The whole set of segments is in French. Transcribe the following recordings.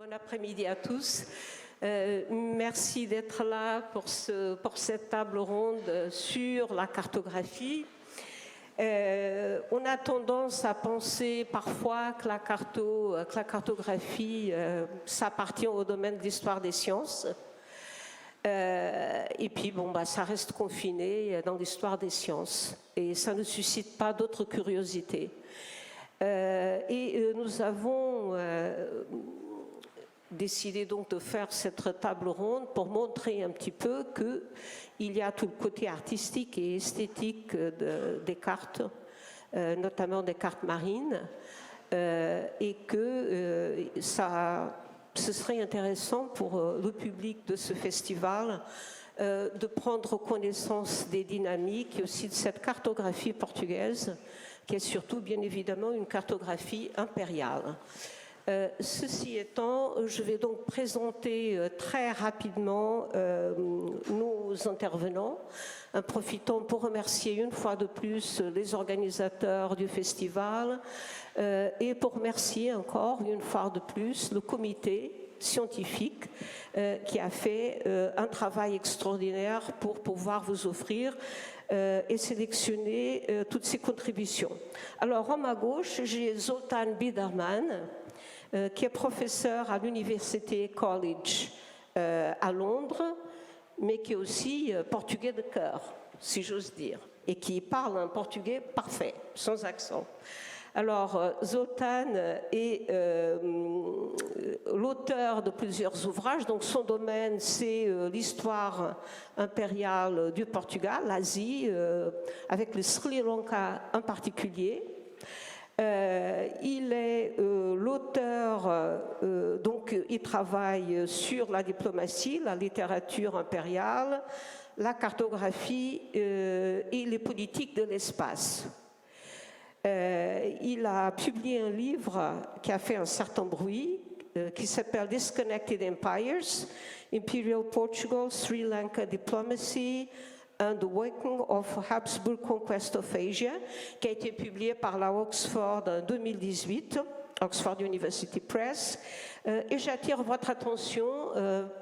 Bon après-midi à tous. Merci d'être là pour cette table ronde sur la cartographie. On a tendance à penser parfois que la cartographie, ça appartient au domaine de l'histoire des sciences. Et puis, ça reste confiné dans l'histoire des sciences. Et ça ne suscite pas d'autres curiosités. Nous avons décidé donc de faire cette table ronde pour montrer un petit peu qu'il y a tout le côté artistique et esthétique des cartes, notamment des cartes marines, et que ce serait intéressant pour le public de ce festival de prendre connaissance des dynamiques et aussi de cette cartographie portugaise, qui est surtout bien évidemment une cartographie impériale. Ceci étant, je vais donc présenter très rapidement nos intervenants, en profitant pour remercier une fois de plus les organisateurs du festival et pour remercier encore une fois de plus le comité scientifique qui a fait un travail extraordinaire pour pouvoir vous offrir et sélectionner toutes ces contributions. Alors, à ma gauche, j'ai Zoltán Biderman, qui est professeur à l'Université College à Londres, mais qui est aussi portugais de cœur, si j'ose dire, et qui parle un portugais parfait, sans accent. Alors, Zoltán est l'auteur de plusieurs ouvrages, donc son domaine, c'est l'histoire impériale du Portugal, l'Asie, avec le Sri Lanka en particulier. Il est l'auteur, donc il travaille sur la diplomatie, la littérature impériale, la cartographie et les politiques de l'espace. Il a publié un livre qui a fait un certain bruit, qui s'appelle Disconnected Empires, Imperial Portugal, Sri Lanka Diplomacy, and the Working of Habsburg Conquest of Asia, qui a été publié par la Oxford en 2018, Oxford University Press, et j'attire votre attention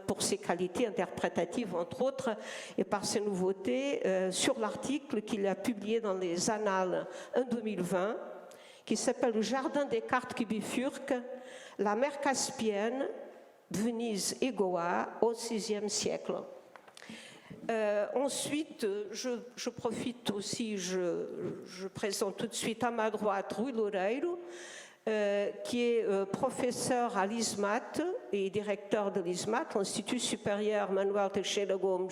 pour ses qualités interprétatives, entre autres, et par ses nouveautés, sur l'article qu'il a publié dans les Annales en 2020, qui s'appelle « Le jardin des cartes qui bifurquent, la mer Caspienne, Venise et Goa au VIe siècle ». Ensuite, je profite aussi, je présente tout de suite à ma droite Rui Loureiro, qui est professeur à l'ISMAT et directeur de l'ISMAT, l'Institut supérieur Manuel Teixeira Gomes,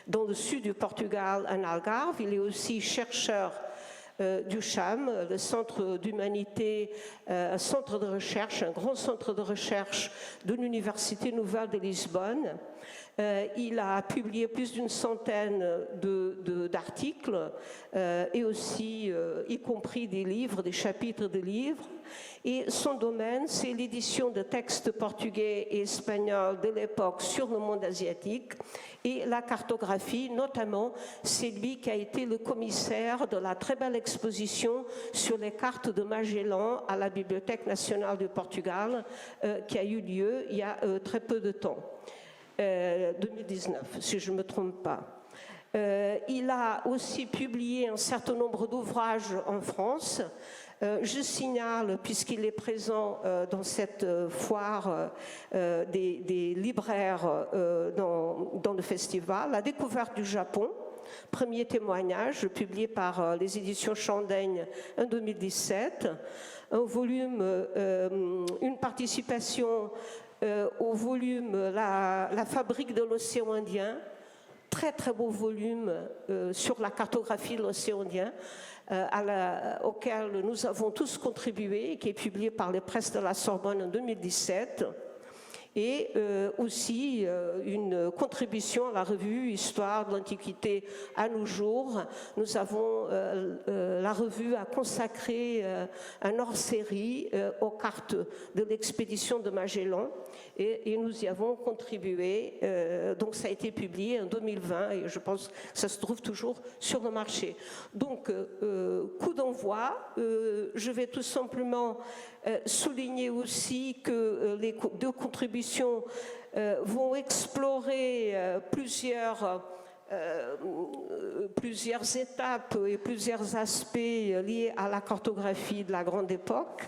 dans le sud du Portugal, en Algarve. Il est aussi chercheur du CHAM, le Centre d'Humanité, un centre de recherche, un grand centre de recherche de l'Université Nouvelle de Lisbonne. Il a publié plus d'une centaine d'articles et aussi, y compris des livres, des chapitres de livres. Et son domaine, c'est l'édition de textes portugais et espagnols de l'époque sur le monde asiatique et la cartographie, notamment, c'est lui qui a été le commissaire de la très belle exposition sur les cartes de Magellan à la Bibliothèque nationale du Portugal, qui a eu lieu il y a très peu de temps. 2019, si je ne me trompe pas. Il a aussi publié un certain nombre d'ouvrages en France. Je signale, puisqu'il est présent dans cette foire des libraires dans le festival, La découverte du Japon, premier témoignage publié par les éditions Chandaigne en 2017, un volume, une participation au volume la fabrique de l'océan Indien, très très beau volume sur la cartographie de l'océan Indien, auquel nous avons tous contribué, qui est publié par les presses de la Sorbonne en 2017, et aussi une contribution à la revue Histoire de l'Antiquité à nos jours. Nous avons, la revue a consacré un hors-série aux cartes de l'expédition de Magellan et nous y avons contribué. Donc ça a été publié en 2020 et je pense que ça se trouve toujours sur le marché. Donc, coup d'envoi, je vais tout simplement souligner aussi que les deux contributions vont explorer plusieurs étapes et plusieurs aspects liés à la cartographie de la grande époque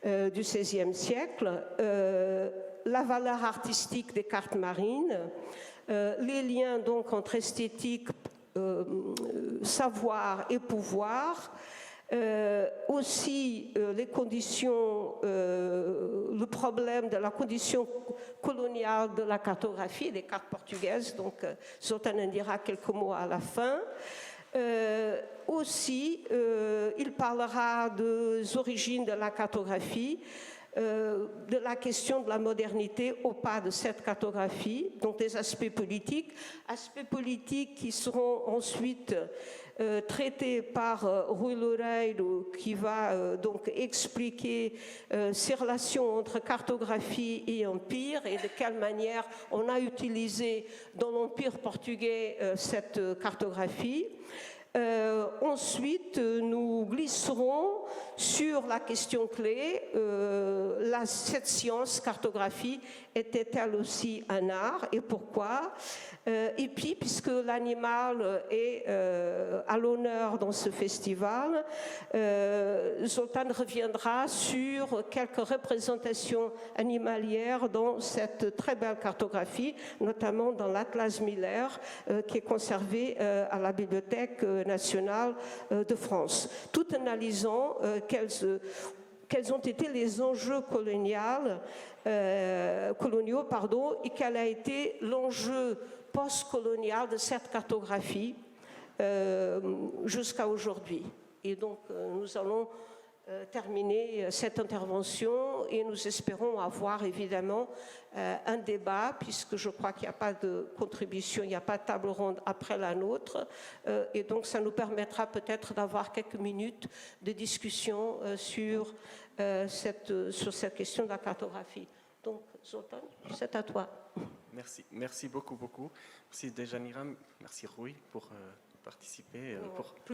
du XVIe siècle, la valeur artistique des cartes marines, les liens donc entre esthétique, savoir et pouvoir, aussi les conditions, le problème de la condition coloniale de la cartographie, des cartes portugaises, donc Zoltán en dira quelques mots à la fin. Aussi, il parlera des origines de la cartographie, de la question de la modernité au pas de cette cartographie, donc des aspects politiques qui seront ensuite traités par Rui Loureiro, qui va donc expliquer ces relations entre cartographie et empire et de quelle manière on a utilisé dans l'empire portugais cette cartographie. Ensuite, nous glisserons sur la question clé, cette science, cartographie, était-elle aussi un art et pourquoi? Et puis, puisque l'animal est à l'honneur dans ce festival, Zoltán reviendra sur quelques représentations animalières dans cette très belle cartographie, notamment dans l'Atlas Miller, qui est conservé à la Bibliothèque nationale de France, tout analysant quels ont été les enjeux coloniaux, et quel a été l'enjeu post-colonial de cette cartographie jusqu'à aujourd'hui. Et donc, nous allons terminer cette intervention et nous espérons avoir évidemment un débat, puisque je crois qu'il n'y a pas de contribution, il n'y a pas de table ronde après la nôtre, et donc ça nous permettra peut-être d'avoir quelques minutes de discussion sur cette question de la cartographie. Donc, Zoltán, c'est à toi. Merci beaucoup. Merci Dejanira, merci Rui pour participer.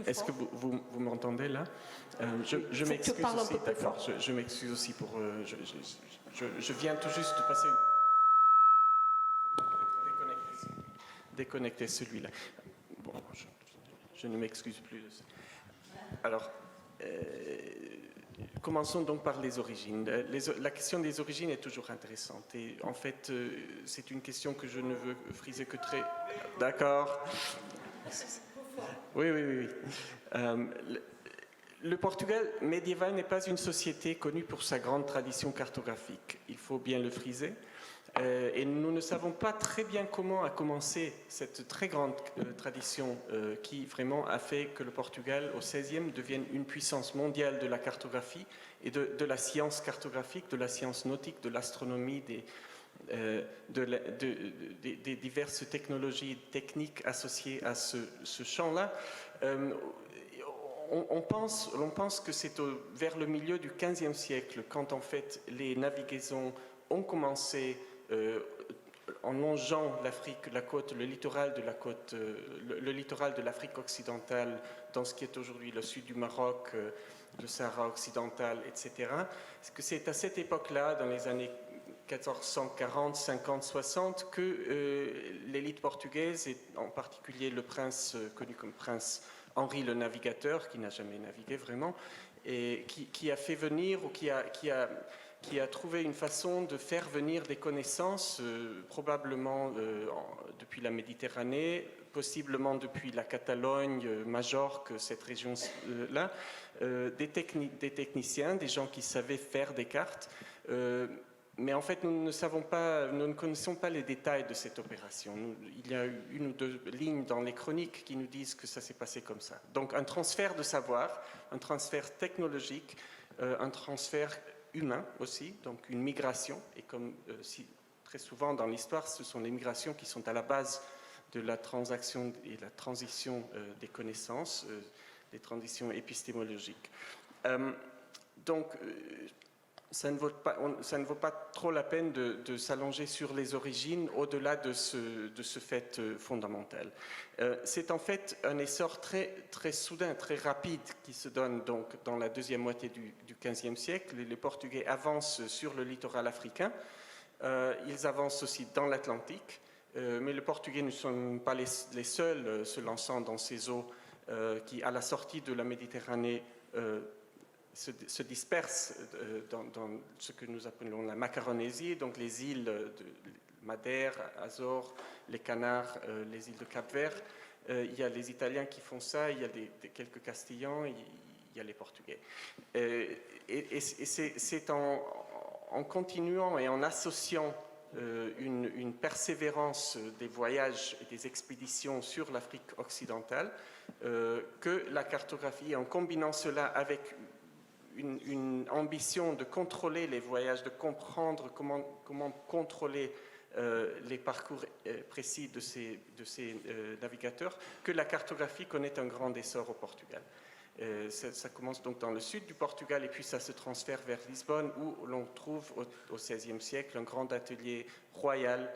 Est-ce que vous m'entendez là? Je m'excuse aussi. D'accord. Je m'excuse aussi pour. Je viens tout juste de passer. Déconnecter celui-là. Bon, je ne m'excuse plus de ça. Alors. Commençons donc par les origines. La question des origines est toujours intéressante. Et en fait, c'est une question que je ne veux friser que très... D'accord. Oui. Le Portugal médiéval n'est pas une société connue pour sa grande tradition cartographique. Il faut bien le friser. Et nous ne savons pas très bien comment a commencé cette très grande tradition qui vraiment a fait que le Portugal au XVIe devienne une puissance mondiale de la cartographie et de la science cartographique, de la science nautique, de l'astronomie, des diverses technologies techniques associées à ce champ-là. On pense que c'est vers le milieu du XVe siècle, quand en fait les navigaisons ont commencé en longeant l'Afrique, la côte, le littoral de la côte, le littoral de l'Afrique occidentale, dans ce qui est aujourd'hui le sud du Maroc, le Sahara occidental, etc. C'est à cette époque-là, dans les années 1440, 50, 60, que l'élite portugaise, et en particulier le prince connu comme prince Henri le Navigateur, qui n'a jamais navigué vraiment, et qui a fait venir ou qui a trouvé une façon de faire venir des connaissances, probablement depuis la Méditerranée, possiblement depuis la Catalogne, Majorque, cette région-là, des techniciens, des gens qui savaient faire des cartes. Mais en fait, nous ne connaissons pas les détails de cette opération. Il y a une ou deux lignes dans les chroniques qui nous disent que ça s'est passé comme ça. Donc un transfert de savoir, un transfert technologique, un transfert humain aussi, donc une migration. Et comme très souvent dans l'histoire, ce sont les migrations qui sont à la base de la transaction et la transition des connaissances, des transitions épistémologiques. Donc, ça ne vaut pas trop la peine de s'allonger sur les origines au-delà de ce fait fondamental. C'est en fait un essor très, très soudain, très rapide qui se donne donc dans la deuxième moitié du XVe siècle. Les Portugais avancent sur le littoral africain, ils avancent aussi dans l'Atlantique, mais les Portugais ne sont pas les seuls se lançant dans ces eaux qui, à la sortie de la Méditerranée, se dispersent dans ce que nous appelons la Macaronésie, donc les îles de Madère, Azores, les Canaries, les îles de Cap-Vert. Il y a les Italiens qui font ça, il y a quelques Castillans, il y a les Portugais. Et c'est en continuant et en associant une persévérance des voyages et des expéditions sur l'Afrique occidentale que la cartographie, en combinant cela avec une ambition de contrôler les voyages, de comprendre comment contrôler les parcours précis de ces navigateurs, que la cartographie connaît un grand essor au Portugal. Ça commence donc dans le sud du Portugal et puis ça se transfère vers Lisbonne où l'on trouve au XVIe siècle un grand atelier royal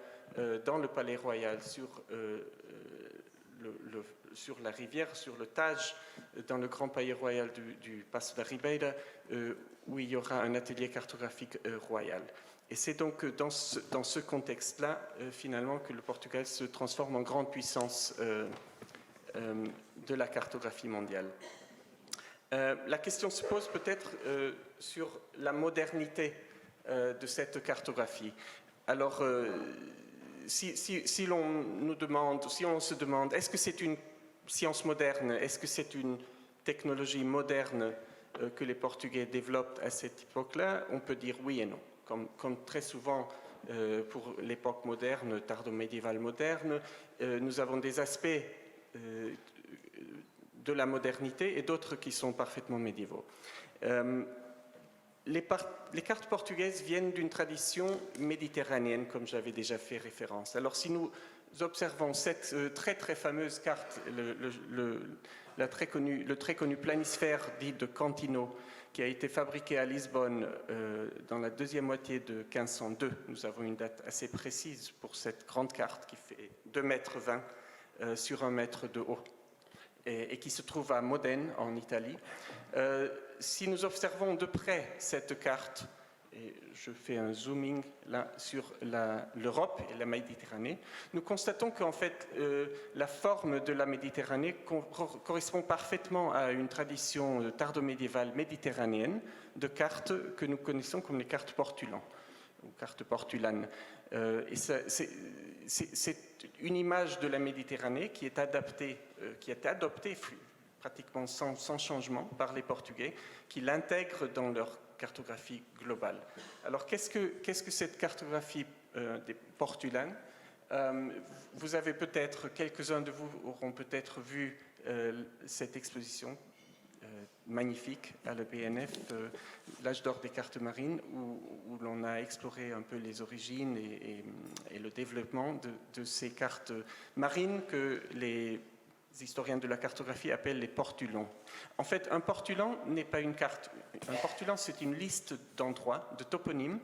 dans le palais royal sur la rivière, sur le Tage, dans le grand palais royal du Paço da Ribeira, où il y aura un atelier cartographique royal. Et c'est donc dans ce contexte-là, finalement, que le Portugal se transforme en grande puissance de la cartographie mondiale. La question se pose peut-être sur la modernité de cette cartographie. Alors, si on se demande, est-ce que c'est une science moderne, est-ce que c'est une technologie moderne que les Portugais développent à cette époque-là, on peut dire oui et non. Comme très souvent pour l'époque moderne, tardo-médiévale moderne, nous avons des aspects de la modernité et d'autres qui sont parfaitement médiévaux. Les cartes portugaises viennent d'une tradition méditerranéenne, comme j'avais déjà fait référence. Alors, si nous observons cette très très fameuse carte, le très connu planisphère dit de Cantino, qui a été fabriqué à Lisbonne dans la deuxième moitié de 1502. Nous avons une date assez précise pour cette grande carte qui fait 2,20 m sur 1 mètre de haut et qui se trouve à Modène, en Italie. Si nous observons de près cette carte, et je fais un zooming là sur l'Europe et la Méditerranée, nous constatons qu'en fait la forme de la Méditerranée correspond parfaitement à une tradition tardo-médiévale méditerranéenne de cartes que nous connaissons comme les cartes portulanes ou cartes portulanes. Et c'est une image de la Méditerranée qui est adoptée pratiquement sans changement par les Portugais, qui l'intègrent dans leur cartographie globale. Alors, qu'est-ce que cette cartographie des portulanes? Vous avez peut-être, quelques-uns de vous auront peut-être vu cette exposition magnifique à la BNF, l'âge d'or des cartes marines, où l'on a exploré un peu les origines et le développement de ces cartes marines que les historiens de la cartographie appellent les portulans. En fait, un portulan n'est pas une carte. Un portulan, c'est une liste d'endroits, de toponymes,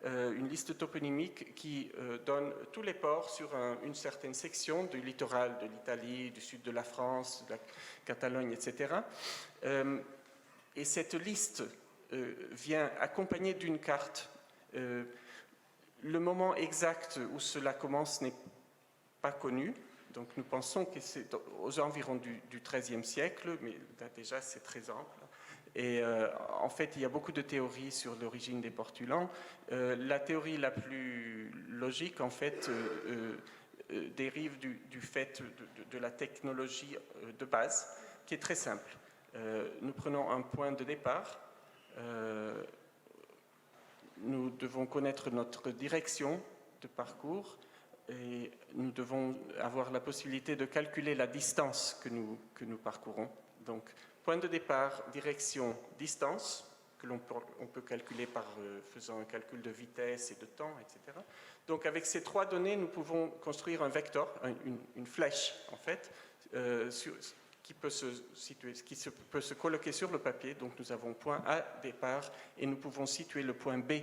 une liste toponymique qui donne tous les ports sur une certaine section du littoral de l'Italie, du sud de la France, de la Catalogne, etc. Et cette liste vient accompagnée d'une carte. Le moment exact où cela commence n'est pas connu. Donc nous pensons que c'est aux environs du XIIIe siècle, mais déjà c'est très ample. Et en fait, il y a beaucoup de théories sur l'origine des portulans. La théorie la plus logique, en fait, dérive du fait de la technologie de base, qui est très simple. Nous prenons un point de départ. Nous devons connaître notre direction de parcours. Et nous devons avoir la possibilité de calculer la distance que nous parcourons. Donc, point de départ, direction, distance, que l'on peut calculer par faisant un calcul de vitesse et de temps, etc. Donc, avec ces trois données, nous pouvons construire un vecteur, une flèche, en fait, qui peut se situer, peut se colloquer sur le papier. Donc nous avons point A départ et nous pouvons situer le point B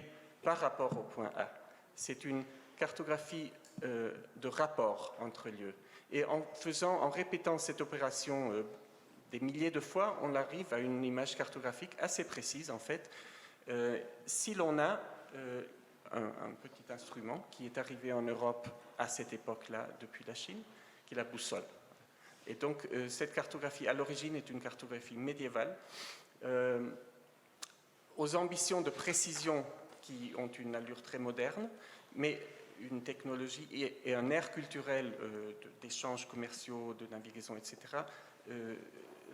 par rapport au point A. C'est une cartographie de rapport entre lieux. Et en répétant cette opération des milliers de fois, on arrive à une image cartographique assez précise en fait. Si l'on a un petit instrument qui est arrivé en Europe à cette époque-là depuis la Chine, qui est la boussole. Et donc, cette cartographie, à l'origine, est une cartographie médiévale, aux ambitions de précision qui ont une allure très moderne, mais une technologie et un air culturel d'échanges commerciaux, de navigation, etc.,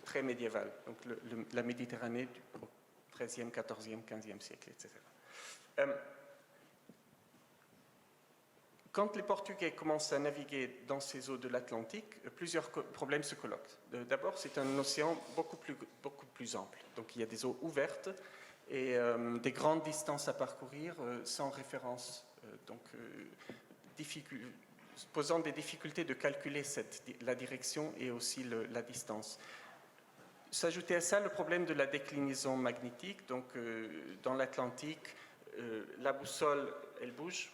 très médiéval. Donc, la Méditerranée au XIIIe, XIVe, XVe siècle, etc. Quand les Portugais commencent à naviguer dans ces eaux de l'Atlantique, plusieurs problèmes se colloquent. D'abord, c'est un océan beaucoup plus ample. Donc, il y a des eaux ouvertes et des grandes distances à parcourir sans référence. Posant des difficultés de calculer la direction et aussi la distance. S'ajoutait à ça le problème de la déclinaison magnétique. Donc, dans l'Atlantique, la boussole, elle bouge.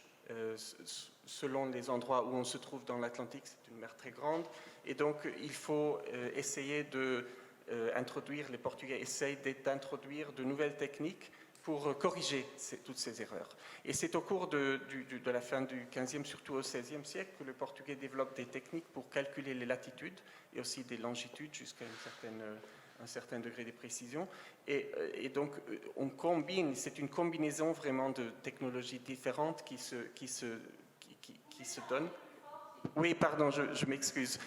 Selon les endroits où on se trouve dans l'Atlantique, c'est une mer très grande, et donc il faut essayer d'introduire, les Portugais essayent d'introduire de nouvelles techniques pour corriger toutes ces erreurs. Et c'est au cours de la fin du XVe, surtout au XVIe siècle, que les Portugais développent des techniques pour calculer les latitudes et aussi des longitudes jusqu'à un certain degré de précision. Et donc, on combine, c'est une combinaison vraiment de technologies différentes qui se donnent. Oui, pardon, je m'excuse.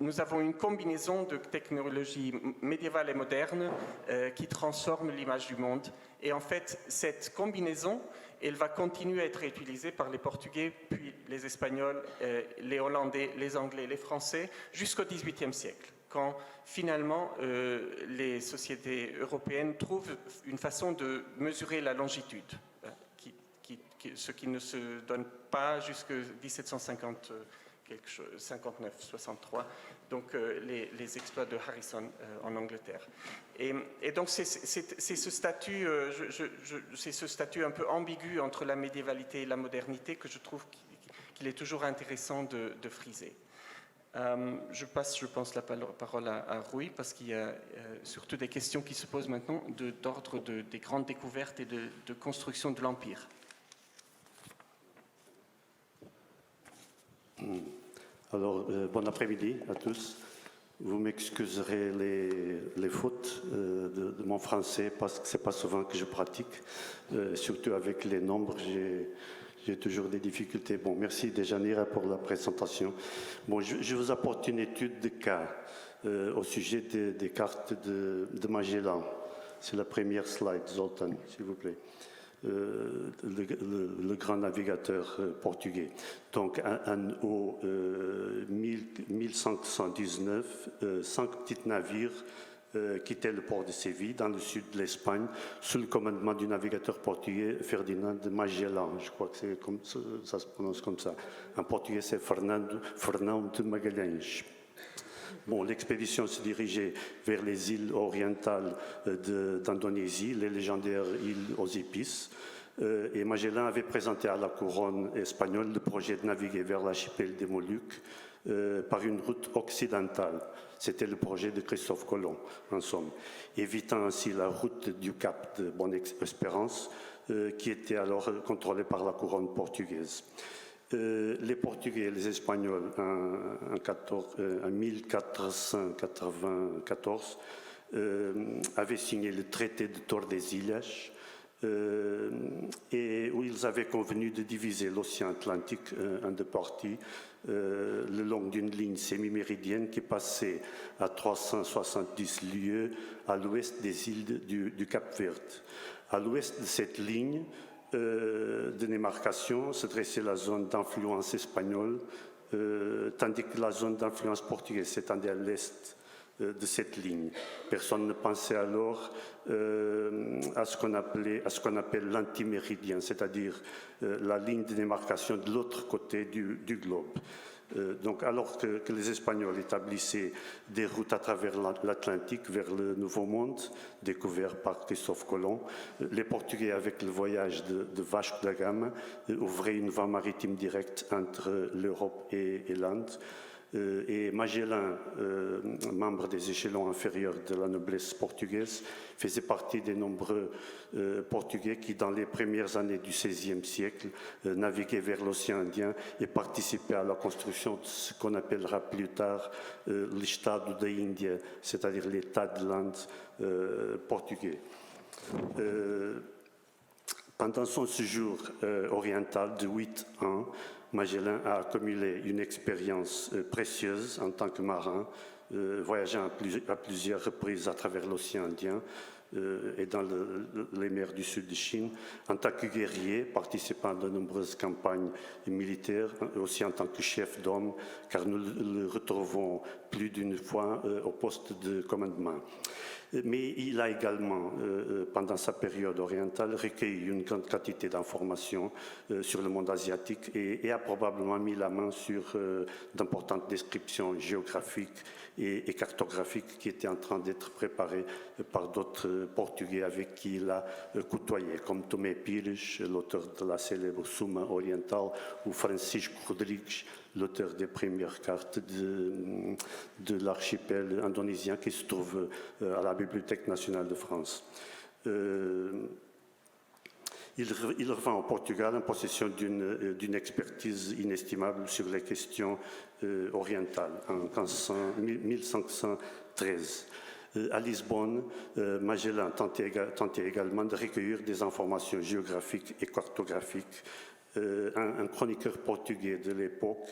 Nous avons une combinaison de technologies médiévales et modernes qui transforment l'image du monde. Et en fait, cette combinaison, elle va continuer à être utilisée par les Portugais, puis les Espagnols, les Hollandais, les Anglais, les Français, jusqu'au XVIIIe siècle, quand finalement les sociétés européennes trouvent une façon de mesurer la longitude, ce qui ne se donne pas jusqu'en 1750. 59-63, donc les exploits de Harrison en Angleterre. Et donc c'est ce statut, c'est ce statut un peu ambigu entre la médiévalité et la modernité que je trouve qu'il est toujours intéressant de friser. Je passe, je pense, la parole à Rui, parce qu'il y a surtout des questions qui se posent maintenant d'ordre des grandes découvertes et de construction de l'Empire. Alors, bon après-midi à tous. Vous m'excuserez les fautes de mon français parce que ce n'est pas souvent que je pratique. Surtout avec les nombres, j'ai toujours des difficultés. Bon, merci déjà Nira pour la présentation. Bon, je vous apporte une étude de cas au sujet des cartes de Magellan. C'est la première slide, Zoltan, s'il vous plaît. Le grand navigateur portugais. Donc, au 1519, 5 petits navires quittaient le port de Séville, dans le sud de l'Espagne, sous le commandement du navigateur portugais Ferdinand de Magellan. Je crois que ça se prononce comme ça. En portugais, c'est Fernando de Magalhães. Bon, l'expédition se dirigeait vers les îles orientales d'Indonésie, les légendaires îles aux épices. Et Magellan avait présenté à la couronne espagnole le projet de naviguer vers l'archipel des Moluques par une route occidentale. C'était le projet de Christophe Colomb, en somme, évitant ainsi la route du Cap de Bonne-Espérance, qui était alors contrôlée par la couronne portugaise. Les Portugais et les Espagnols, en 1494, avaient signé le traité de Tordesilhas, et où ils avaient convenu de diviser l'océan Atlantique en deux parties, le long d'une ligne semi-méridienne qui passait à 370 lieues à l'ouest des îles du Cap-Vert. À l'ouest de cette ligne de démarcation se dressait la zone d'influence espagnole, tandis que la zone d'influence portugaise s'étendait à l'est de cette ligne. Personne ne pensait alors à ce qu'on appelle l'antiméridien, c'est-à-dire la ligne de démarcation de l'autre côté du globe. Donc, alors que les Espagnols établissaient des routes à travers l'Atlantique vers le Nouveau Monde, découvert par Christophe Colomb, les Portugais, avec le voyage de Vasco da Gama, ouvraient une voie maritime directe entre l'Europe et l'Inde. Et Magellan, membre des échelons inférieurs de la noblesse portugaise, faisait partie des nombreux Portugais qui, dans les premières années du XVIe siècle, naviguaient vers l'océan Indien et participaient à la construction de ce qu'on appellera plus tard l'Estado da Índia, c'est-à-dire l'État de l'Inde portugais. Pendant son séjour oriental de 8 ans, Magellan a accumulé une expérience précieuse en tant que marin, voyageant à plusieurs reprises à travers l'océan Indien et dans les mers du sud de Chine, en tant que guerrier, participant à de nombreuses campagnes militaires, aussi en tant que chef d'homme, car nous le retrouvons plus d'une fois au poste de commandement. Mais il a également, pendant sa période orientale, recueilli une grande quantité d'informations sur le monde asiatique et a probablement mis la main sur d'importantes descriptions géographiques et cartographiques qui étaient en train d'être préparées par d'autres Portugais avec qui il a côtoyé, comme Tomé Pires, l'auteur de la célèbre Suma orientale, ou Francisco Rodrigues, l'auteur des premières cartes de l'archipel indonésien qui se trouve à la Bibliothèque nationale de France. Il revint au Portugal en possession d'une expertise inestimable sur les questions orientales en 1513. À Lisbonne, Magellan tentait également de recueillir des informations géographiques et cartographiques. Un chroniqueur portugais de l'époque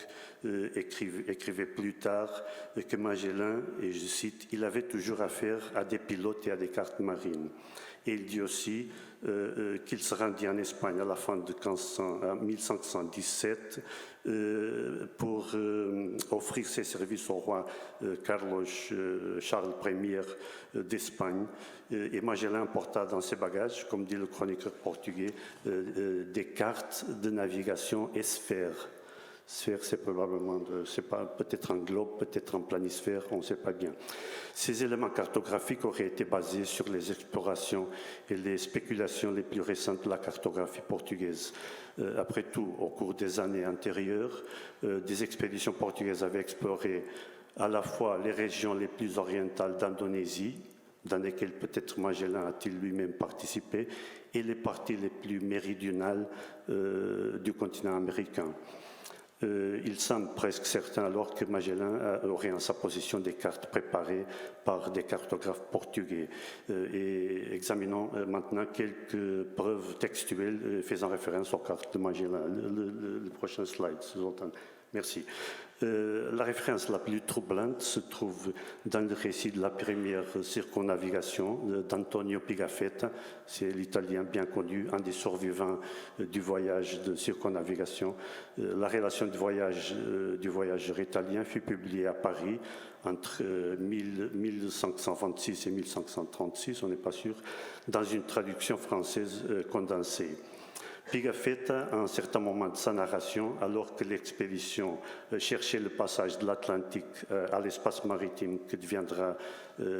écrivait plus tard que Magellan, et je cite, « il avait toujours affaire à des pilotes et à des cartes marines ». Et il dit aussi qu'il se rendit en Espagne à la fin de 1517 pour offrir ses services au roi Charles Ier d'Espagne. Et Magellan porta dans ses bagages, comme dit le chroniqueur portugais, des cartes de navigation et sphères. Sphère, c'est probablement, peut-être un globe, peut-être un planisphère, on ne sait pas bien. Ces éléments cartographiques auraient été basés sur les explorations et les spéculations les plus récentes de la cartographie portugaise. Après tout, au cours des années antérieures, des expéditions portugaises avaient exploré à la fois les régions les plus orientales d'Indonésie, dans lesquelles peut-être Magellan a-t-il lui-même participé, et les parties les plus méridionales du continent américain. Il semble presque certain alors que Magellan aurait en sa possession des cartes préparées par des cartographes portugais. Et examinons maintenant quelques preuves textuelles faisant référence aux cartes de Magellan. Le prochain slide, Zoltan. Merci. La référence la plus troublante se trouve dans le récit de la première circonnavigation d'Antonio Pigafetta. C'est l'Italien bien connu, un des survivants du voyage de circonnavigation. La relation du voyageur italien fut publiée à Paris entre 1526 et 1536, on n'est pas sûr, dans une traduction française condensée. Pigafetta, à un certain moment de sa narration, alors que l'expédition cherchait le passage de l'Atlantique à l'espace maritime qui deviendra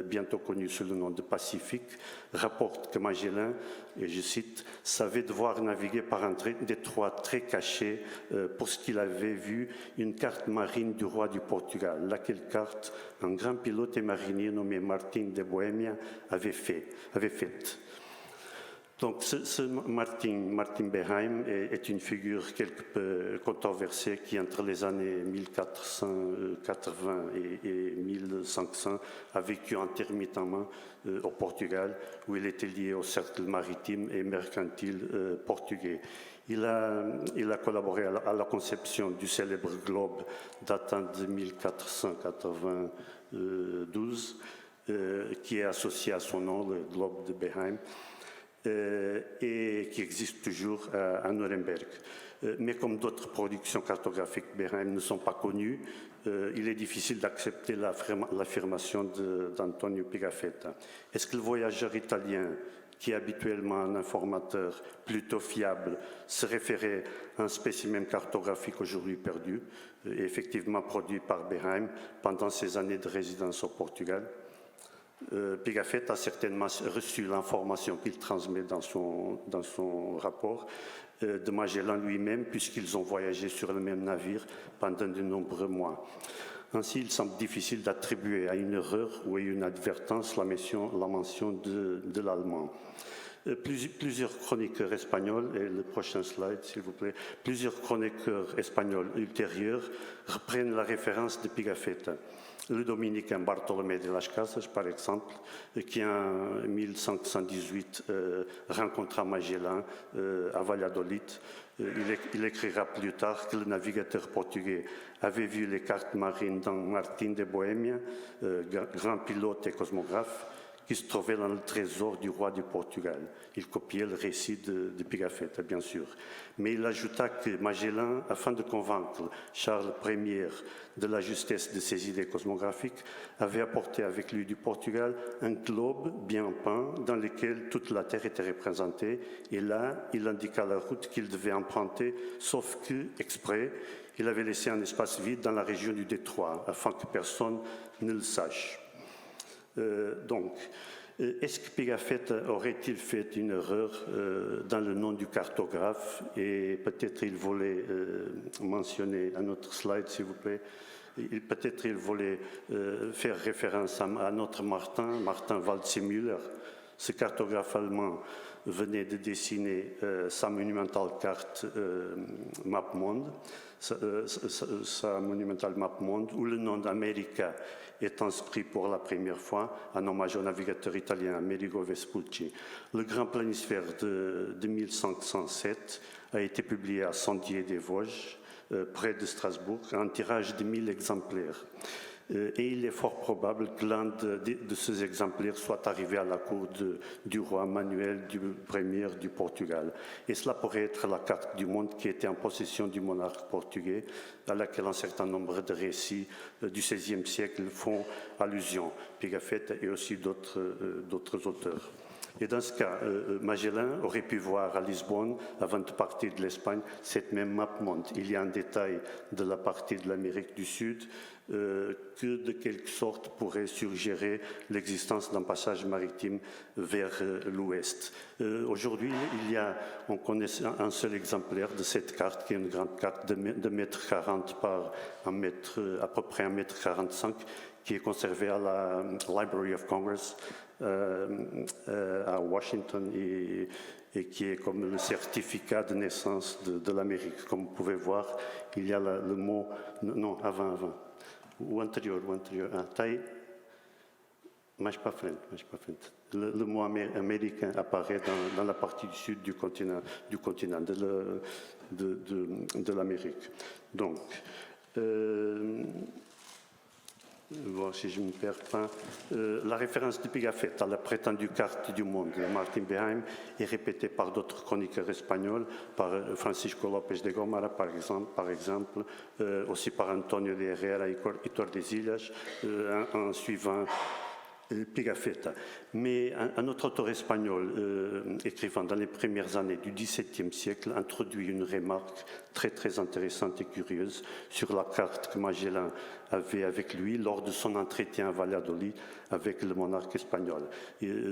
bientôt connu sous le nom de Pacifique, rapporte que Magellan, et je cite, « savait devoir naviguer par un détroit très caché pour ce qu'il avait vu une carte marine du roi du Portugal, laquelle carte un grand pilote et marinier nommé Martin de Bohemia avait faite. » Donc, ce Martin Behaim est une figure quelque peu controversée qui, entre les années 1480 et 1500, a vécu intermittemment au Portugal, où il était lié au cercle maritime et mercantile portugais. Il a collaboré à la conception du célèbre globe datant de 1492, qui est associé à son nom, le globe de Behaim. et qui existe toujours à Nuremberg. Mais comme d'autres productions cartographiques Behem ne sont pas connues, il est difficile d'accepter l'affirmation d'Antonio Pigafetta. Est-ce que le voyageur italien, qui est habituellement un informateur plutôt fiable, se référait à un spécimen cartographique aujourd'hui perdu, effectivement produit par Behem pendant ses années de résidence au Portugal? Pigafetta a certainement reçu l'information qu'il transmet dans son rapport de Magellan lui-même, puisqu'ils ont voyagé sur le même navire pendant de nombreux mois. Ainsi, il semble difficile d'attribuer à une erreur ou à une advertence la mention de l'allemand. Plusieurs chroniqueurs espagnols, et le prochain slide s'il vous plaît, plusieurs chroniqueurs espagnols ultérieurs reprennent la référence de Pigafetta. Le dominicain Bartolomé de las Casas, par exemple, qui en 1518 rencontra Magellan à Valladolid. Il écrira plus tard que le navigateur portugais avait vu les cartes marines dans Martin de Bohémia, grand pilote et cosmographe, qui se trouvait dans le trésor du roi du Portugal. Il copiait le récit de Pigafetta, bien sûr. Mais il ajouta que Magellan, afin de convaincre Charles Ier de la justesse de ses idées cosmographiques, avait apporté avec lui du Portugal un globe bien peint dans lequel toute la Terre était représentée. Et là, il indiqua la route qu'il devait emprunter, sauf que, exprès, il avait laissé un espace vide dans la région du détroit, afin que personne ne le sache. Donc, est-ce que Pigafetta aurait-il fait une erreur dans le nom du cartographe? Et peut-être il voulait mentionner un autre slide, s'il vous plaît. Peut-être il voulait faire référence à notre Martin Waldseemüller. Ce cartographe allemand venait de dessiner sa monumentale carte MapMonde, sa monumentale MapMonde, où le nom d'América est inscrit pour la première fois en hommage au navigateur italien Amerigo Vespucci. Le grand planisphère de 1507 a été publié à Saint-Dié-des-Vosges, près de Strasbourg, un tirage de 1000 exemplaires. Et il est fort probable que l'un de ces exemplaires soit arrivé à la cour du roi Manuel Ier du Portugal. Et cela pourrait être la carte du monde qui était en possession du monarque portugais, à laquelle un certain nombre de récits du XVIe siècle font allusion, Pigafetta et aussi d'autres auteurs. Et dans ce cas, Magellan aurait pu voir à Lisbonne, avant de partir de l'Espagne, cette même map-monde. Il y a un détail de la partie de l'Amérique du Sud que de quelque sorte pourrait suggérer l'existence d'un passage maritime vers l'ouest. Aujourd'hui, on connaît un seul exemplaire de cette carte, qui est une grande carte de 1,40 m par à peu près 1,45 m, qui est conservée à la Library of Congress à Washington et qui est comme le certificat de naissance de l'Amérique. Comme vous pouvez voir, il y a le mot, non, avant, ou antérieur, taille, mais pas frente. Le mot américain apparaît dans la partie du sud du continent de l'Amérique. Donc, voir si je ne me perds pas. La référence de Pigafetta à la prétendue carte du monde de Martin Behem est répétée par d'autres chroniqueurs espagnols, par Francisco López de Gómara par exemple, aussi par Antonio de Herrera y Tordesillas, en suivant Pigafetta. Mais un autre auteur espagnol écrivant dans les premières années du XVIIe siècle introduit une remarque très très intéressante et curieuse sur la carte que Magellan avait avec lui lors de son entretien à Valladolid avec le monarque espagnol.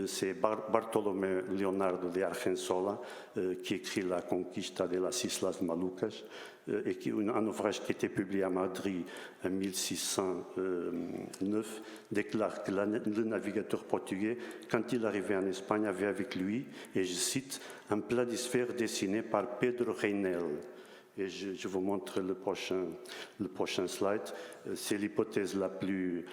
C'est Bartolomé Leonardo de Argensola qui écrit La Conquista de las Islas Malucas, et un ouvrage qui était publié à Madrid en 1609, déclare que le navigateur portugais, quand il arrivait en Espagne, avait avec lui, et je cite, un planisphère dessiné par Pedro Reinel. Et je vous montre le prochain slide. C'est l'hypothèse la plus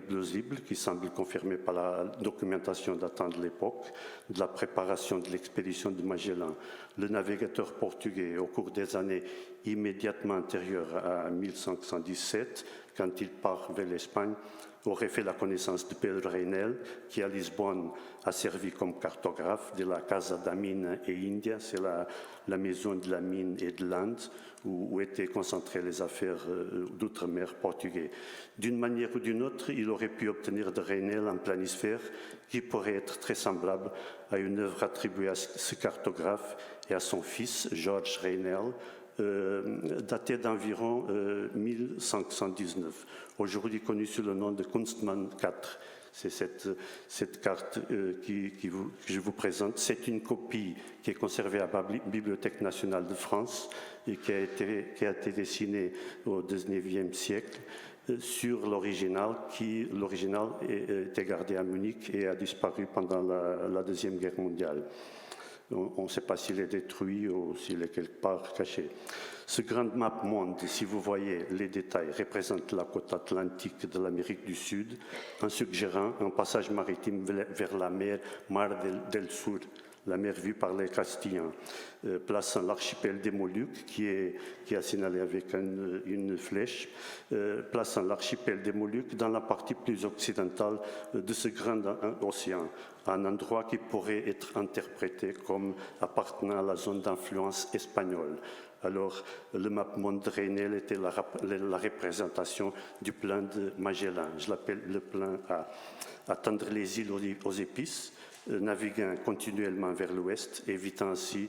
plausible, qui semble confirmée par la documentation datant de l'époque, de la préparation de l'expédition de Magellan. Le navigateur portugais, au cours des années immédiatement antérieures à 1517, quand il part vers l'Espagne, aurait fait la connaissance de Pedro Reynel, qui à Lisbonne a servi comme cartographe de la Casa da Mina e India, c'est la maison de la mine et de l'Inde, où étaient concentrées les affaires d'outre-mer portugais. D'une manière ou d'une autre, il aurait pu obtenir de Reynel un planisphère qui pourrait être très semblable à une œuvre attribuée à ce cartographe et à son fils, Georges Reynel, daté d'environ 1519, aujourd'hui connue sous le nom de Kunstmann 4. C'est cette carte que je vous présente. C'est une copie qui est conservée à la Bibliothèque nationale de France et qui a été dessinée au XIXe siècle sur l'original, l'original était gardé à Munich et a disparu pendant la Deuxième Guerre mondiale. On ne sait pas s'il est détruit ou s'il est quelque part caché. Ce grand map monde, si vous voyez les détails, représente la côte atlantique de l'Amérique du Sud en suggérant un passage maritime vers la mer Mar del Sur, la mer vue par les Castillans, plaçant l'archipel des Moluques, qui est signalé avec une flèche, plaçant l'archipel des Moluques dans la partie plus occidentale de ce grand océan, un endroit qui pourrait être interprété comme appartenant à la zone d'influence espagnole. Alors, le map-monde de Reynel était la représentation du plan de Magellan. Je l'appelle le plan A. Atteindre les îles aux épices, naviguant continuellement vers l'ouest, évitant ainsi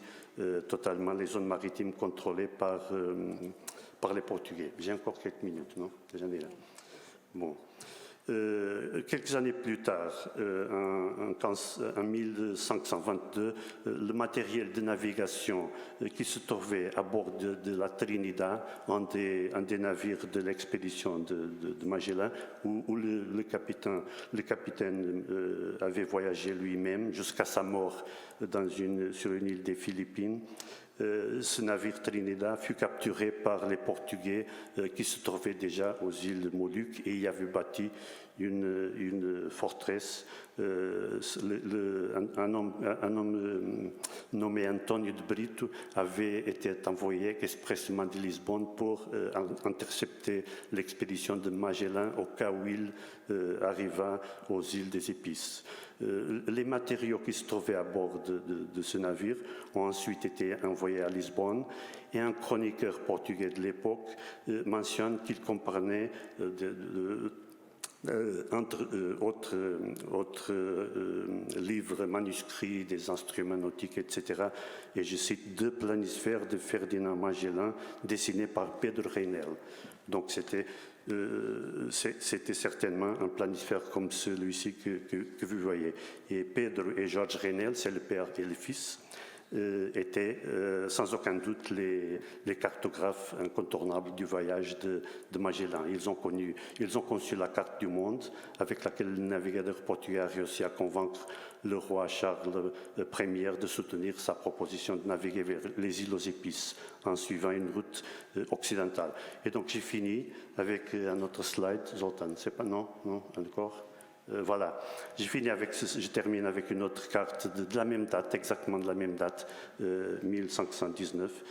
totalement les zones maritimes contrôlées par les Portugais. J'ai encore quelques minutes, non? J'en ai là. Bon. Quelques années plus tard, en 1522, le matériel de navigation qui se trouvait à bord de la Trinidad, un des navires de l'expédition de Magellan, où le capitaine avait voyagé lui-même jusqu'à sa mort sur une île des Philippines. Ce navire Trinidad fut capturé par les Portugais qui se trouvaient déjà aux îles Moluques et y avaient bâti une forteresse. Un homme nommé Antonio de Brito avait été envoyé expressément de Lisbonne pour intercepter l'expédition de Magellan au cas où il arriva aux îles des Épices. Les matériaux qui se trouvaient à bord de ce navire ont ensuite été envoyés à Lisbonne et un chroniqueur portugais de l'époque mentionne qu'il comprenait entre autres livres, manuscrits, des instruments nautiques, etc. Et je cite 2 planisphères de Ferdinand Magellan dessinés par Pedro Reynel. Donc c'était certainement un planisphère comme celui-ci que vous voyez. Et Pedro et Georges Reynel, c'est le père et le fils, étaient sans aucun doute les cartographes incontournables du voyage de Magellan. Ils ont conçu la carte du monde avec laquelle le navigateur portugais a réussi à convaincre le roi Charles Ier de soutenir sa proposition de naviguer vers les îles aux Épices en suivant une route occidentale. Et donc j'ai fini avec un autre slide. Zoltan, c'est pas non encore. Voilà, je termine avec une autre carte de la même date, exactement de la même date, 1519,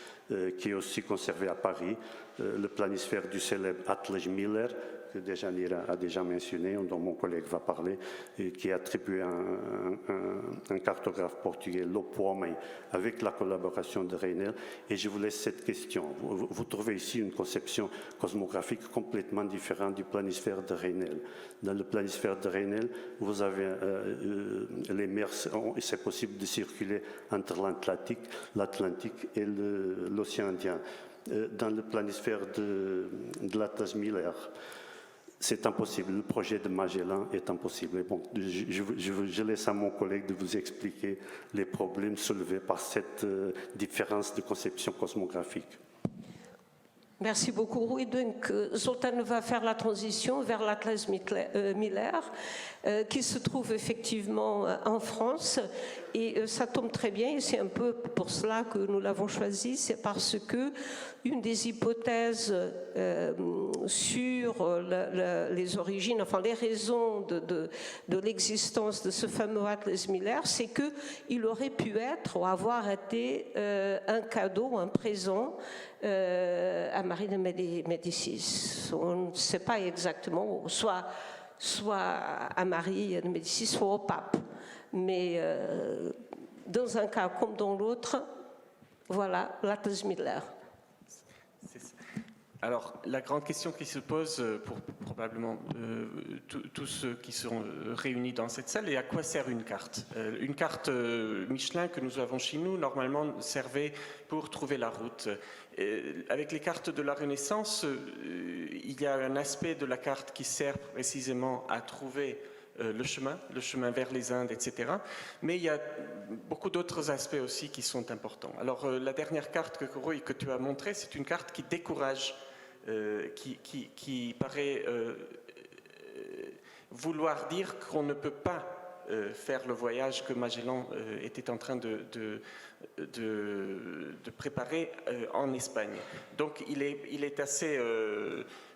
qui est aussi conservée à Paris, le planisphère du célèbre Atlas Miller, que Dejanira a déjà mentionné, dont mon collègue va parler, et qui est attribué à un cartographe portugais, Lopo Homem, avec la collaboration de Reynel. Et je vous laisse cette question. Vous trouvez ici une conception cosmographique complètement différente du planisphère de Reynel. Dans le planisphère de Reynel, vous avez les mers, c'est possible de circuler entre l'Atlantique et l'océan Indien. Dans le planisphère de l'Atlas Miller, c'est impossible. Le projet de Magellan est impossible. Bon, je laisse à mon collègue de vous expliquer les problèmes soulevés par cette différence de conception cosmographique. Merci beaucoup, Rui. Donc, Zoltan va faire la transition vers l'Atlas Miller, qui se trouve effectivement en France. Et ça tombe très bien, et c'est un peu pour cela que nous l'avons choisi, c'est parce que une des hypothèses sur les origines, enfin les raisons de l'existence de ce fameux Atlas Miller, c'est qu'il aurait pu être ou avoir été un cadeau, un présent à Marie de Médicis. On ne sait pas exactement, soit à Marie de Médicis, soit au pape. Mais dans un cas comme dans l'autre, voilà, l'Atlas Miller. Alors, la grande question qui se pose pour probablement tous ceux qui sont réunis dans cette salle est à quoi sert une carte ? Une carte Michelin que nous avons chez nous, normalement, servait pour trouver la route. Avec les cartes de la Renaissance, il y a un aspect de la carte qui sert précisément à trouver le chemin vers les Indes, etc. Mais il y a beaucoup d'autres aspects aussi qui sont importants. Alors, la dernière carte que tu as montrée, c'est une carte qui décourage, qui paraît vouloir dire qu'on ne peut pas faire le voyage que Magellan était en train de préparer en Espagne. Donc, il est assez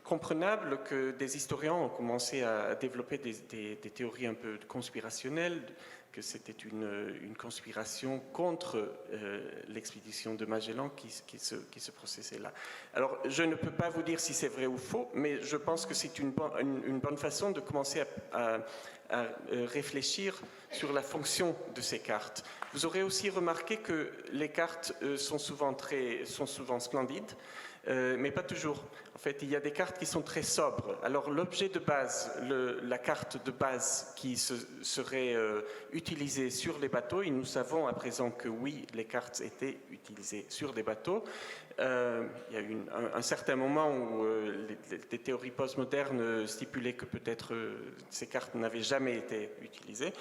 comprenable que des historiens ont commencé à développer des théories un peu conspirationnelles, que c'était une conspiration contre l'expédition de Magellan qui se processait là. Alors, je ne peux pas vous dire si c'est vrai ou faux, mais je pense que c'est une bonne façon de commencer à réfléchir sur la fonction de ces cartes. Vous aurez aussi remarqué que les cartes sont souvent splendides, mais pas toujours. En fait, il y a des cartes qui sont très sobres. Alors, l'objet de base, la carte de base qui serait utilisée sur les bateaux, et nous savons à présent que oui, les cartes étaient utilisées sur des bateaux. Il y a eu un certain moment où les théories postmodernes stipulaient que peut-être ces cartes n'avaient jamais été utilisées.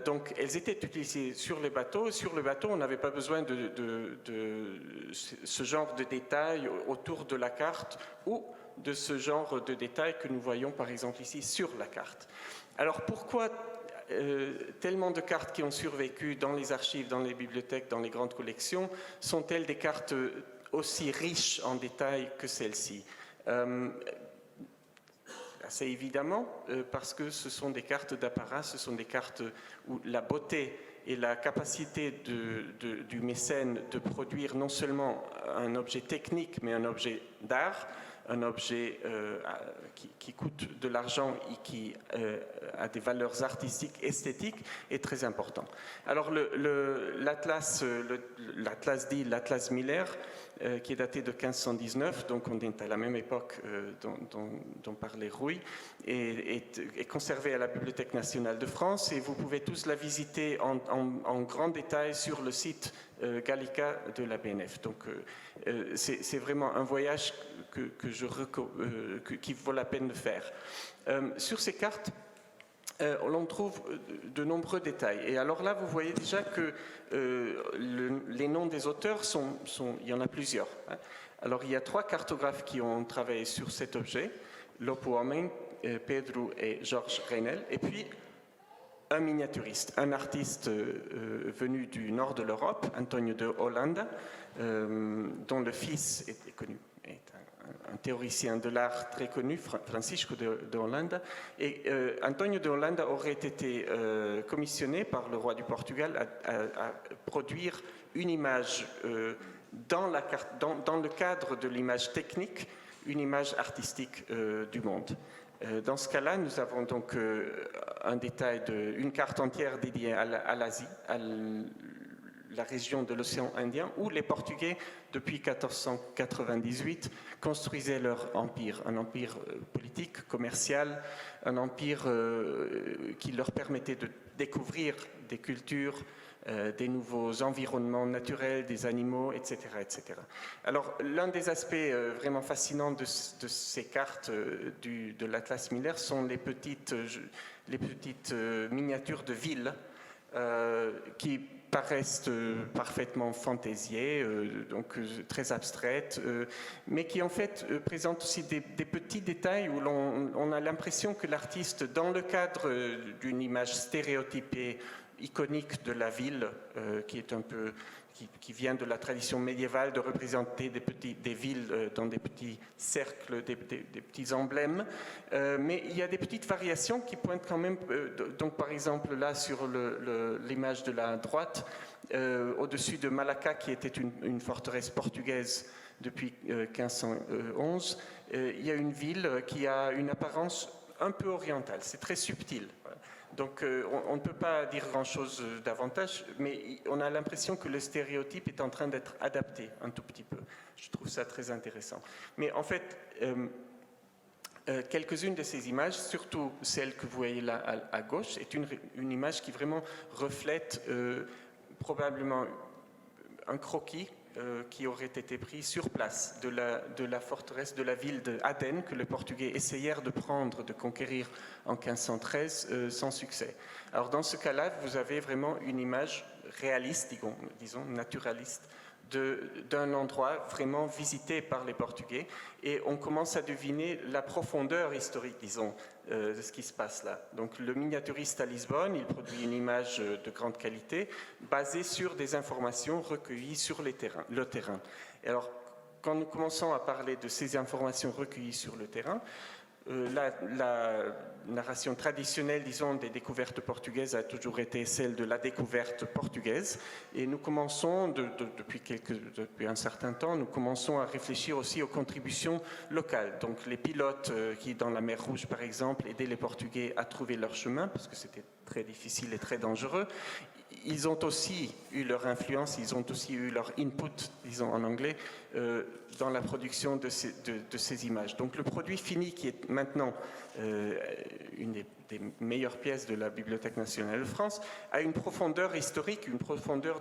Donc, elles étaient utilisées sur les bateaux. Sur le bateau, on n'avait pas besoin de ce genre de détails autour de la carte ou de ce genre de détails que nous voyons, par exemple, ici sur la carte. Alors, pourquoi tellement de cartes qui ont survécu dans les archives, dans les bibliothèques, dans les grandes collections, sont-elles des cartes aussi riches en détails que celles-ci ? C'est évidemment parce que ce sont des cartes d'apparat, ce sont des cartes où la beauté et la capacité du mécène de produire non seulement un objet technique, mais un objet d'art, un objet qui coûte de l'argent et qui a des valeurs artistiques, esthétiques, est très important. Alors l'Atlas dit l'Atlas Miller, qui est daté de 1519, donc on est à la même époque dont parlait Rouy, est conservé à la Bibliothèque nationale de France, et vous pouvez tous la visiter en grand détail sur le site Gallica de la BNF. Donc c'est vraiment un voyage qui vaut la peine de faire. Sur ces cartes, on trouve de nombreux détails. Et alors là, vous voyez déjà que les noms des auteurs il y en a plusieurs. Alors il y a 3 cartographes qui ont travaillé sur cet objet, Lopo Homem, Pedro et Georges Reynel, et puis un miniaturiste, un artiste venu du nord de l'Europe, Antonio de Holanda, dont le fils est connu, est un théoricien de l'art très connu, Francisco de Holanda. Et Antonio de Holanda aurait été commissionné par le roi du Portugal à produire une image dans le cadre de l'image technique, une image artistique du monde. Dans ce cas-là, nous avons donc un détail une carte entière dédiée à l'Asie, à la région de l'océan Indien, où les Portugais, depuis 1498, construisaient leur empire, un empire politique, commercial, un empire qui leur permettait de découvrir des cultures, des nouveaux environnements naturels, des animaux, etc. etc. Alors, l'un des aspects vraiment fascinants de ces cartes de l'Atlas Miller sont les petites miniatures de villes qui paraissent parfaitement fantaisiées, donc très abstraites, mais qui en fait présentent aussi des petits détails où on a l'impression que l'artiste, dans le cadre d'une image stéréotypée, iconique de la ville, qui vient de la tradition médiévale de représenter des villes dans des petits cercles, des petits emblèmes. Mais il y a des petites variations qui pointent quand même, donc par exemple là sur l'image de la droite, au-dessus de Malacca, qui était une forteresse portugaise depuis 1511, il y a une ville qui a une apparence un peu orientale, c'est très subtil. Donc on ne peut pas dire grand-chose davantage, mais on a l'impression que le stéréotype est en train d'être adapté un tout petit peu. Je trouve ça très intéressant. Mais en fait, quelques-unes de ces images, surtout celle que vous voyez là à gauche, est une image qui vraiment reflète probablement un croquis qui aurait été pris sur place de la forteresse de la ville d'Aden que les Portugais essayèrent de prendre, de conquérir en 1513 sans succès. Alors dans ce cas-là, vous avez vraiment une image réaliste, disons naturaliste, d'un endroit vraiment visité par les Portugais, et on commence à deviner la profondeur historique, disons, de ce qui se passe là. Donc le miniaturiste à Lisbonne, il produit une image de grande qualité, basée sur des informations recueillies sur le terrain. Et alors, quand nous commençons à parler de ces informations recueillies sur le terrain, la narration traditionnelle, disons, des découvertes portugaises a toujours été celle de la découverte portugaise, et nous commençons, depuis un certain temps, nous commençons à réfléchir aussi aux contributions locales. Donc les pilotes qui, dans la mer Rouge par exemple, aidaient les Portugais à trouver leur chemin, parce que c'était très difficile et très dangereux, ils ont aussi eu leur influence, ils ont aussi eu leur input, disons en anglais, dans la production de ces images. Donc le produit fini, qui est maintenant une des meilleures pièces de la Bibliothèque nationale de France, a une profondeur historique, une profondeur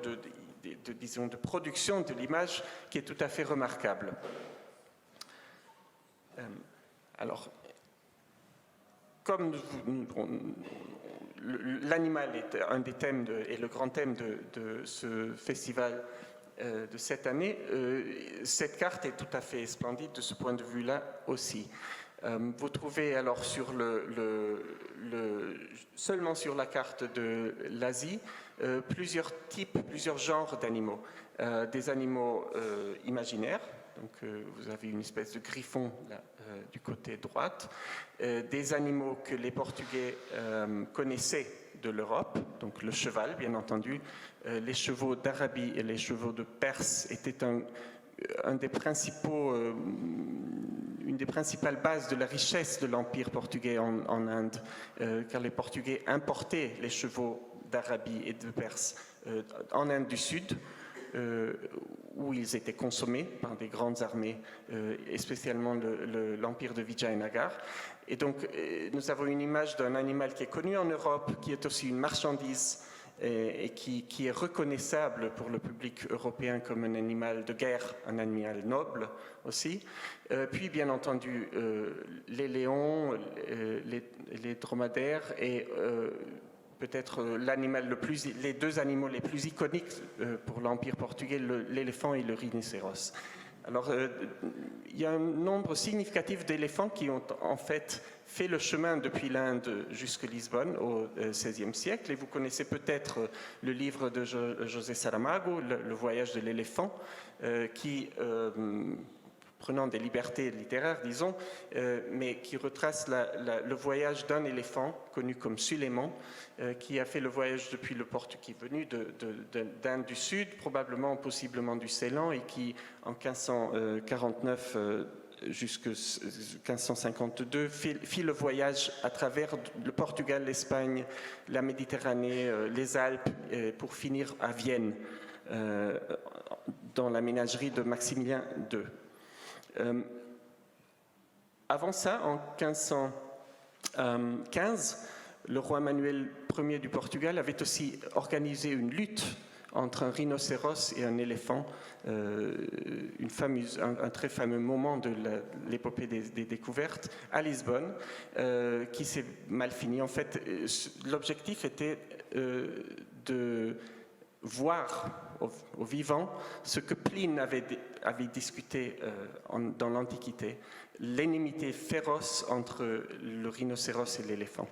disons, de production de l'image qui est tout à fait remarquable. Alors, comme l'animal est un des thèmes et le grand thème de ce festival de cette année, cette carte est tout à fait splendide de ce point de vue-là aussi. Vous trouvez alors seulement sur la carte de l'Asie plusieurs genres d'animaux. Des animaux imaginaires, donc vous avez une espèce de griffon là, du côté droite, des animaux que les Portugais connaissaient de l'Europe, donc le cheval bien entendu, les chevaux d'Arabie et les chevaux de Perse étaient une des principales bases de la richesse de l'Empire portugais en Inde, car les Portugais importaient les chevaux d'Arabie et de Perse en Inde du Sud, où ils étaient consommés par des grandes armées, et spécialement l'empire de Vijayanagar. Et donc, nous avons une image d'un animal qui est connu en Europe, qui est aussi une marchandise, et qui est reconnaissable pour le public européen comme un animal de guerre, un animal noble aussi. Puis, bien entendu, les léons, les dromadaires et peut-être les deux animaux les plus iconiques pour l'Empire portugais, l'éléphant et le rhinocéros. Alors, il y a un nombre significatif d'éléphants qui ont en fait fait le chemin depuis l'Inde jusqu'à Lisbonne au XVIe siècle. Et vous connaissez peut-être le livre de José Saramago, Le voyage de l'éléphant, qui, prenant des libertés littéraires, disons, mais qui retrace le voyage d'un éléphant connu comme Suleiman, qui a fait le voyage depuis le Portugal, qui est venu d'Inde du Sud, possiblement du Ceylan, et qui, en 1549 jusqu'en 1552, fit le voyage à travers le Portugal, l'Espagne, la Méditerranée, les Alpes, pour finir à Vienne, dans la ménagerie de Maximilien II. Avant ça, en 1515, le roi Manuel Ier du Portugal avait aussi organisé une lutte entre un rhinocéros et un éléphant, un très fameux moment de l'épopée des découvertes à Lisbonne, qui s'est mal fini. En fait, l'objectif était de voir au vivant ce que Pline avait discuté dans l'Antiquité, l'inimité féroce entre le rhinocéros et l'éléphant.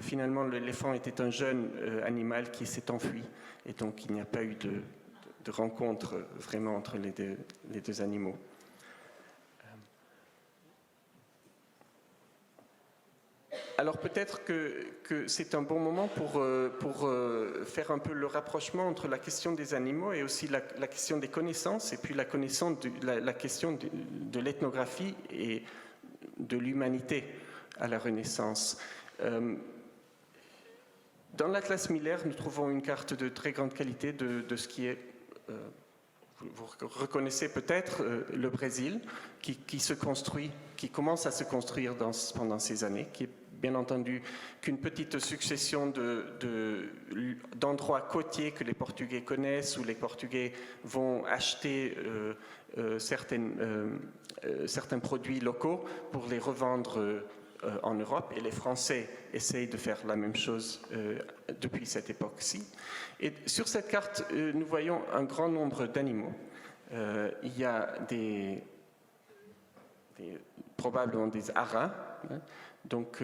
Finalement, l'éléphant était un jeune animal qui s'est enfui, et donc il n'y a pas eu de rencontre vraiment entre les deux animaux. Alors peut-être que c'est un bon moment pour faire un peu le rapprochement entre la question des animaux et aussi la question des connaissances, et puis la question de l'ethnographie et de l'humanité à la Renaissance. Dans l'Atlas Miller, nous trouvons une carte de très grande qualité de ce qui est... vous reconnaissez peut-être le Brésil qui se construit, qui commence à se construire pendant ces années, qui est bien entendu qu'une petite succession d'endroits côtiers que les Portugais connaissent, où les Portugais vont acheter certains produits locaux pour les revendre en Europe, et les Français essayent de faire la même chose depuis cette époque-ci. Et sur cette carte, nous voyons un grand nombre d'animaux. Il y a probablement des haras, hein, donc,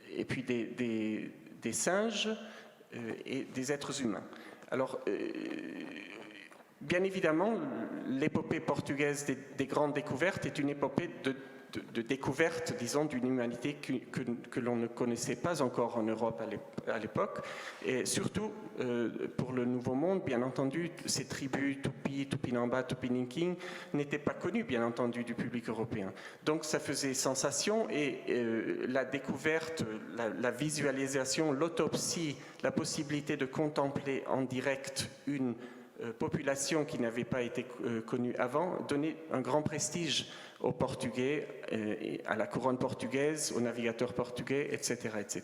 et puis des singes et des êtres humains. Alors, bien évidemment, l'épopée portugaise des grandes découvertes est une épopée de découverte, disons, d'une humanité que l'on ne connaissait pas encore en Europe à l'époque. Et surtout, pour le Nouveau Monde, bien entendu, ces tribus Tupi, Tupinamba, Tupiniquim n'étaient pas connues, bien entendu, du public européen. Donc ça faisait sensation, et la découverte, la visualisation, l'autopsie, la possibilité de contempler en direct une population qui n'avait pas été connue avant, donnait un grand prestige aux Portugais, à la couronne portugaise, aux navigateurs portugais, etc. etc.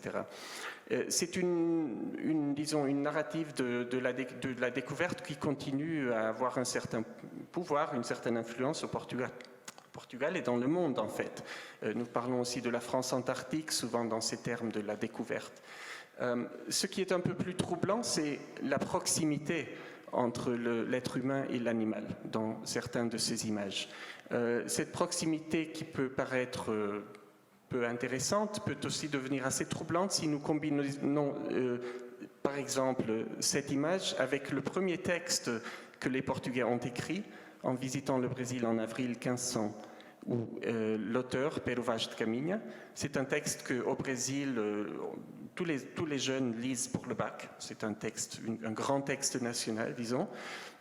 C'est disons, une narrative de la découverte qui continue à avoir un certain pouvoir, une certaine influence au Portugal et dans le monde, en fait. Nous parlons aussi de la France antarctique, souvent dans ces termes de la découverte. Ce qui est un peu plus troublant, c'est la proximité entre l'être humain et l'animal dans certaines de ces images. Cette proximité qui peut paraître peu intéressante peut aussi devenir assez troublante si nous combinons par exemple cette image avec le premier texte que les Portugais ont écrit en visitant le Brésil en avril 1500, où l'auteur, Pero Vaz de Caminha, c'est un texte qu'au Brésil, tous les jeunes lisent pour le bac. C'est un texte, un grand texte national, disons,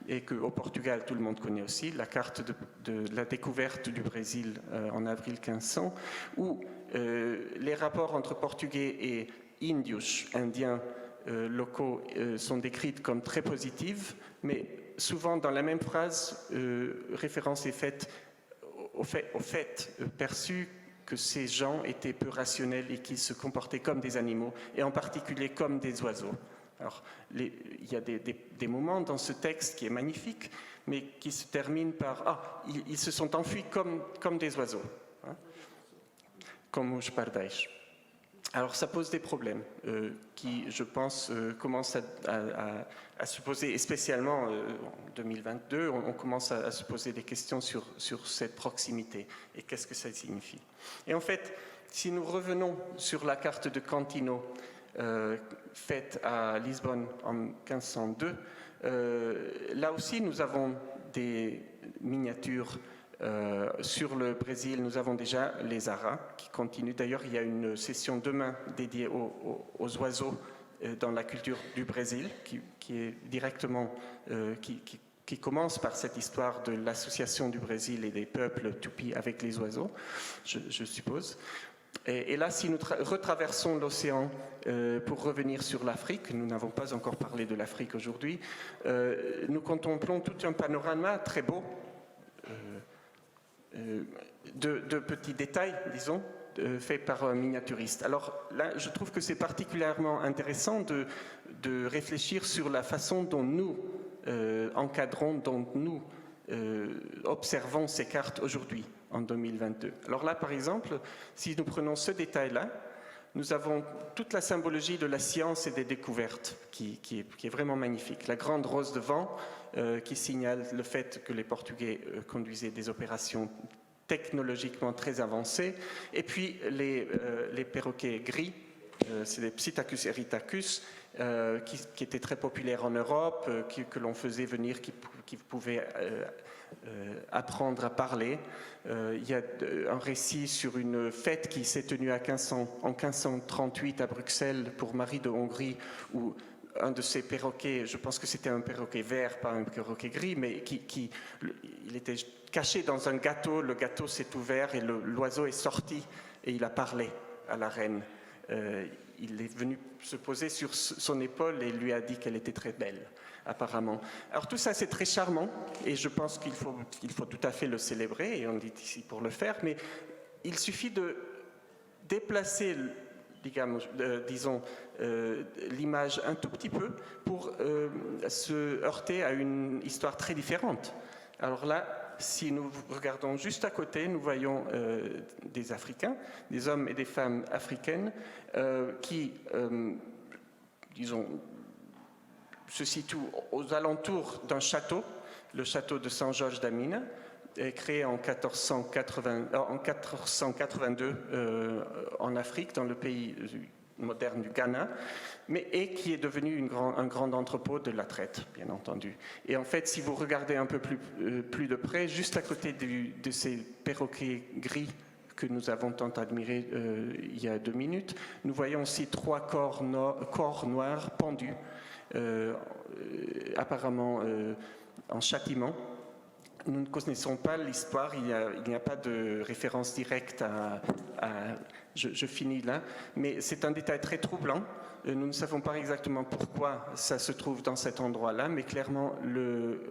et qu'au Portugal, tout le monde connaît aussi, la carte de la découverte du Brésil en avril 1500, où les rapports entre Portugais et Indios, Indiens locaux, sont décrits comme très positifs, mais souvent dans la même phrase, référence est faite au fait perçu que ces gens étaient peu rationnels et qu'ils se comportaient comme des animaux, et en particulier comme des oiseaux. Alors, il y a des moments dans ce texte qui est magnifique, mais qui se termine par « Ah, ils se sont enfuis comme des oiseaux, hein, comme os pardais ». Alors ça pose des problèmes qui, je pense, commencent à se poser, et spécialement en 2022, on commence à se poser des questions sur cette proximité et qu'est-ce que ça signifie. Et en fait, si nous revenons sur la carte de Cantino faite à Lisbonne en 1502, là aussi nous avons des miniatures. Sur le Brésil, nous avons déjà les haras qui continuent. D'ailleurs, il y a une session demain dédiée aux oiseaux dans la culture du Brésil, qui est directement, qui commence par cette histoire de l'association du Brésil et des peuples Tupi avec les oiseaux, je suppose. Et là, si nous retraversons l'océan pour revenir sur l'Afrique, nous n'avons pas encore parlé de l'Afrique aujourd'hui, nous contemplons tout un panorama très beau, de petits détails, disons, faits par un miniaturiste. Alors là, je trouve que c'est particulièrement intéressant de réfléchir sur la façon dont nous encadrons, dont nous observons ces cartes aujourd'hui, en 2022. Alors là, par exemple, si nous prenons ce détail-là, nous avons toute la symbologie de la science et des découvertes qui est vraiment magnifique. La grande rose de vent qui signale le fait que les Portugais conduisaient des opérations technologiquement très avancées. Et puis les perroquets gris, c'est les Psittacus eritacus, qui était très populaire en Europe, que l'on faisait venir, qui pouvait apprendre à parler. Il y a un récit sur une fête qui s'est tenue en 1538 à Bruxelles pour Marie de Hongrie, où un de ces perroquets, je pense que c'était un perroquet vert, pas un perroquet gris, mais il était caché dans un gâteau, le gâteau s'est ouvert et l'oiseau est sorti et il a parlé à la reine. Il est venu se poser sur son épaule et lui a dit qu'elle était très belle, apparemment. Alors tout ça, c'est très charmant et je pense qu'il faut tout à fait le célébrer, et on est ici pour le faire, mais il suffit de déplacer, disons, l'image un tout petit peu pour se heurter à une histoire très différente. Alors là, si nous regardons juste à côté, nous voyons des Africains, des hommes et des femmes africaines qui, disons, se situent aux alentours d'un château, le château de Saint-Georges d'Amina, créé en 1482 en Afrique, dans le pays moderne du Ghana, et qui est devenu un grand entrepôt de la traite, bien entendu. Et en fait, si vous regardez un peu plus de près, juste à côté de ces perroquets gris que nous avons tant admirés il y a 2 minutes, nous voyons aussi 3 corps noirs pendus, apparemment en châtiment. Nous ne connaissons pas l'histoire, il n'y a pas de référence directe je finis là, mais c'est un détail très troublant. Nous ne savons pas exactement pourquoi ça se trouve dans cet endroit-là, mais clairement,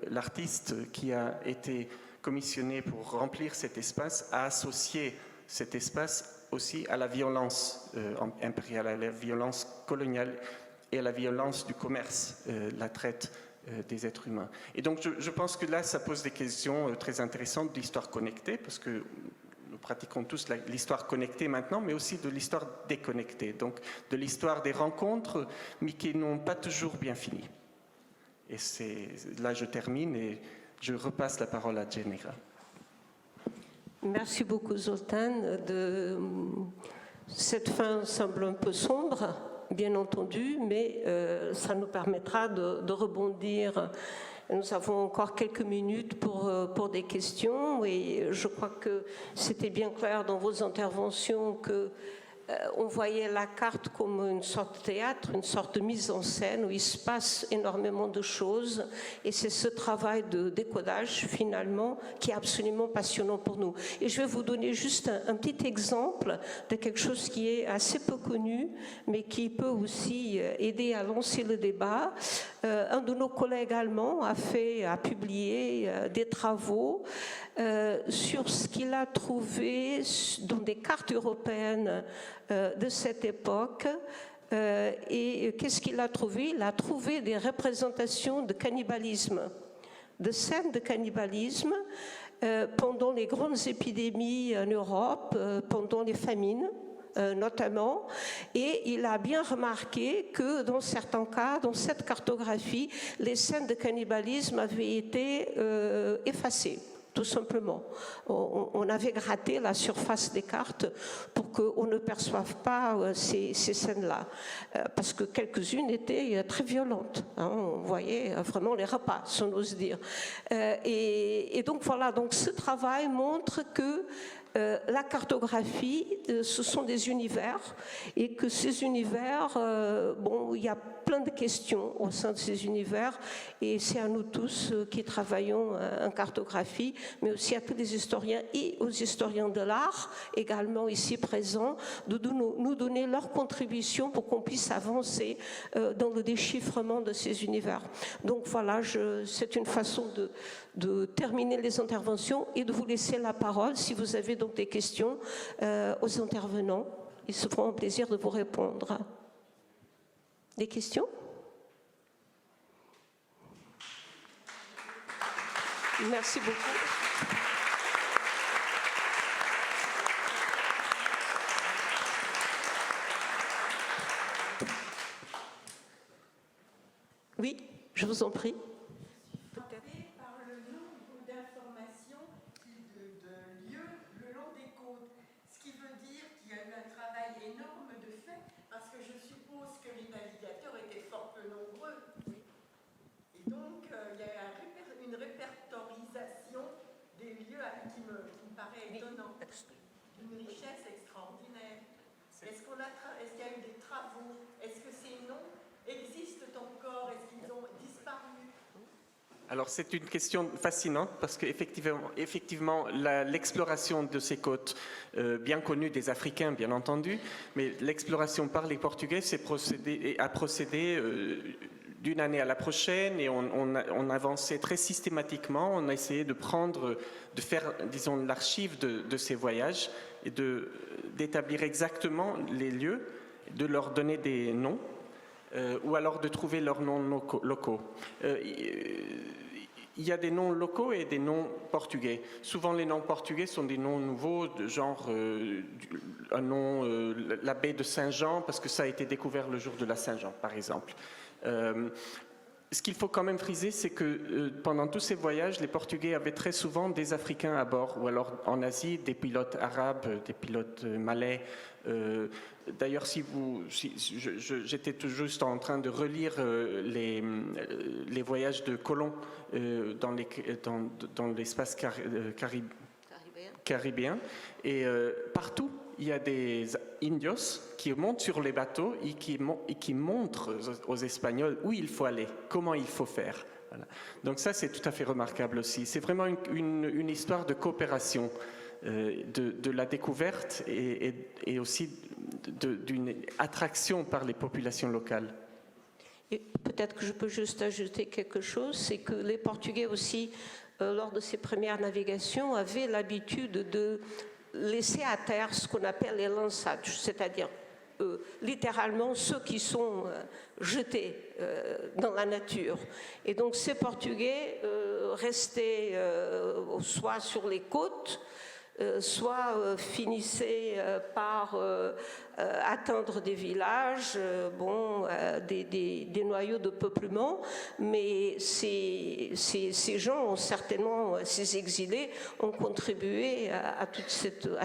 l'artiste qui a été commissionné pour remplir cet espace a associé cet espace aussi à la violence impériale, à la violence coloniale et à la violence du commerce, la traite des êtres humains. Et donc je pense que là, ça pose des questions très intéressantes d'histoire connectée, parce que nous pratiquons tous l'histoire connectée maintenant, mais aussi de l'histoire déconnectée, donc de l'histoire des rencontres, mais qui n'ont pas toujours bien fini. Et là, je termine et je repasse la parole à Jenera. Merci beaucoup, Zoltán. Cette fin semble un peu sombre, bien entendu, mais ça nous permettra de rebondir. Nous avons encore quelques minutes pour des questions, et je crois que c'était bien clair dans vos interventions que on voyait la carte comme une sorte de théâtre, une sorte de mise en scène où il se passe énormément de choses, et c'est ce travail de décodage finalement qui est absolument passionnant pour nous. Et je vais vous donner juste un petit exemple de quelque chose qui est assez peu connu mais qui peut aussi aider à lancer le débat. Un de nos collègues allemands a publié des travaux sur ce qu'il a trouvé dans des cartes européennes de cette époque. Et qu'est-ce qu'il a trouvé? Il a trouvé des représentations de cannibalisme, de scènes de cannibalisme pendant les grandes épidémies en Europe, pendant les famines notamment, et il a bien remarqué que dans certains cas, dans cette cartographie, les scènes de cannibalisme avaient été effacées. Tout simplement. On avait gratté la surface des cartes pour qu'on ne perçoive pas ces scènes-là. Parce que quelques-unes étaient très violentes. Hein, on voyait vraiment les repas, si on ose dire. Et donc voilà, donc ce travail montre que la cartographie, ce sont des univers, et que ces univers, bon, il y a plein de questions au sein de ces univers, et c'est à nous tous qui travaillons en cartographie, mais aussi à tous les historiens et aux historiens de l'art, également ici présents, de nous donner leur contribution pour qu'on puisse avancer dans le déchiffrement de ces univers. Donc voilà, c'est une façon de terminer les interventions et de vous laisser la parole si vous avez donc des questions aux intervenants. Ils se feront un plaisir de vous répondre. Des questions? Merci beaucoup. Oui, je vous en prie. richesse extraordinaire. Est-ce qu'il y a eu des travaux? Est-ce que ces noms existent encore? Est-ce qu'ils ont disparu? Alors c'est une question fascinante parce qu'effectivement, l'exploration de ces côtes, bien connues des Africains bien entendu, mais l'exploration par les Portugais a procédé d'une année à la prochaine et on avançait très systématiquement, on a essayé de faire, disons, l'archive de ces voyages et d'établir exactement les lieux, de leur donner des noms. Ou alors de trouver leurs noms locaux. Il y a des noms locaux et des noms portugais. Souvent, les noms portugais sont des noms nouveaux, genre un nom, la baie de Saint-Jean, parce que ça a été découvert le jour de la Saint-Jean, par exemple. Ce qu'il faut quand même friser, c'est que pendant tous ces voyages, les Portugais avaient très souvent des Africains à bord, ou alors en Asie, des pilotes arabes, des pilotes malais. D'ailleurs, j'étais tout juste en train de relire les voyages de Colomb dans l'espace caribéen. Et partout, il y a des indios qui montent sur les bateaux et qui montrent aux Espagnols où il faut aller, comment il faut faire. Voilà. Donc ça, c'est tout à fait remarquable aussi. C'est vraiment une histoire de coopération, de la découverte et aussi d'une attraction par les populations locales. Et peut-être que je peux juste ajouter quelque chose, c'est que les Portugais aussi, lors de ces premières navigations, avaient l'habitude de laisser à terre ce qu'on appelle les lançados, c'est-à-dire littéralement ceux qui sont jetés dans la nature. Et donc ces Portugais restaient soit sur les côtes, soit finissaient par atteindre des villages, des noyaux de peuplement, mais ces gens ont certainement, ces exilés, ont contribué à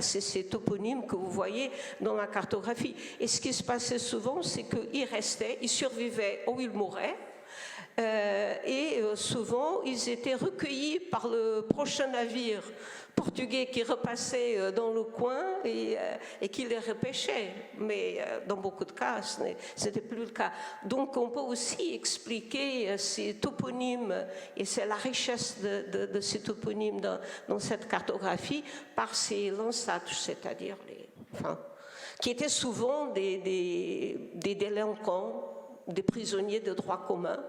ces toponymes que vous voyez dans la cartographie. Et ce qui se passait souvent, c'est qu'ils restaient, ils survivaient ou ils mouraient, et souvent ils étaient recueillis par le prochain navire portugais qui repassait dans le coin et qui les repêchait. Mais dans beaucoup de cas, ce n'était plus le cas. Donc on peut aussi expliquer ces toponymes, et c'est la richesse de ces toponymes dans cette cartographie, par ces lançados, c'est-à-dire qui étaient souvent des délinquants, des prisonniers de droit commun,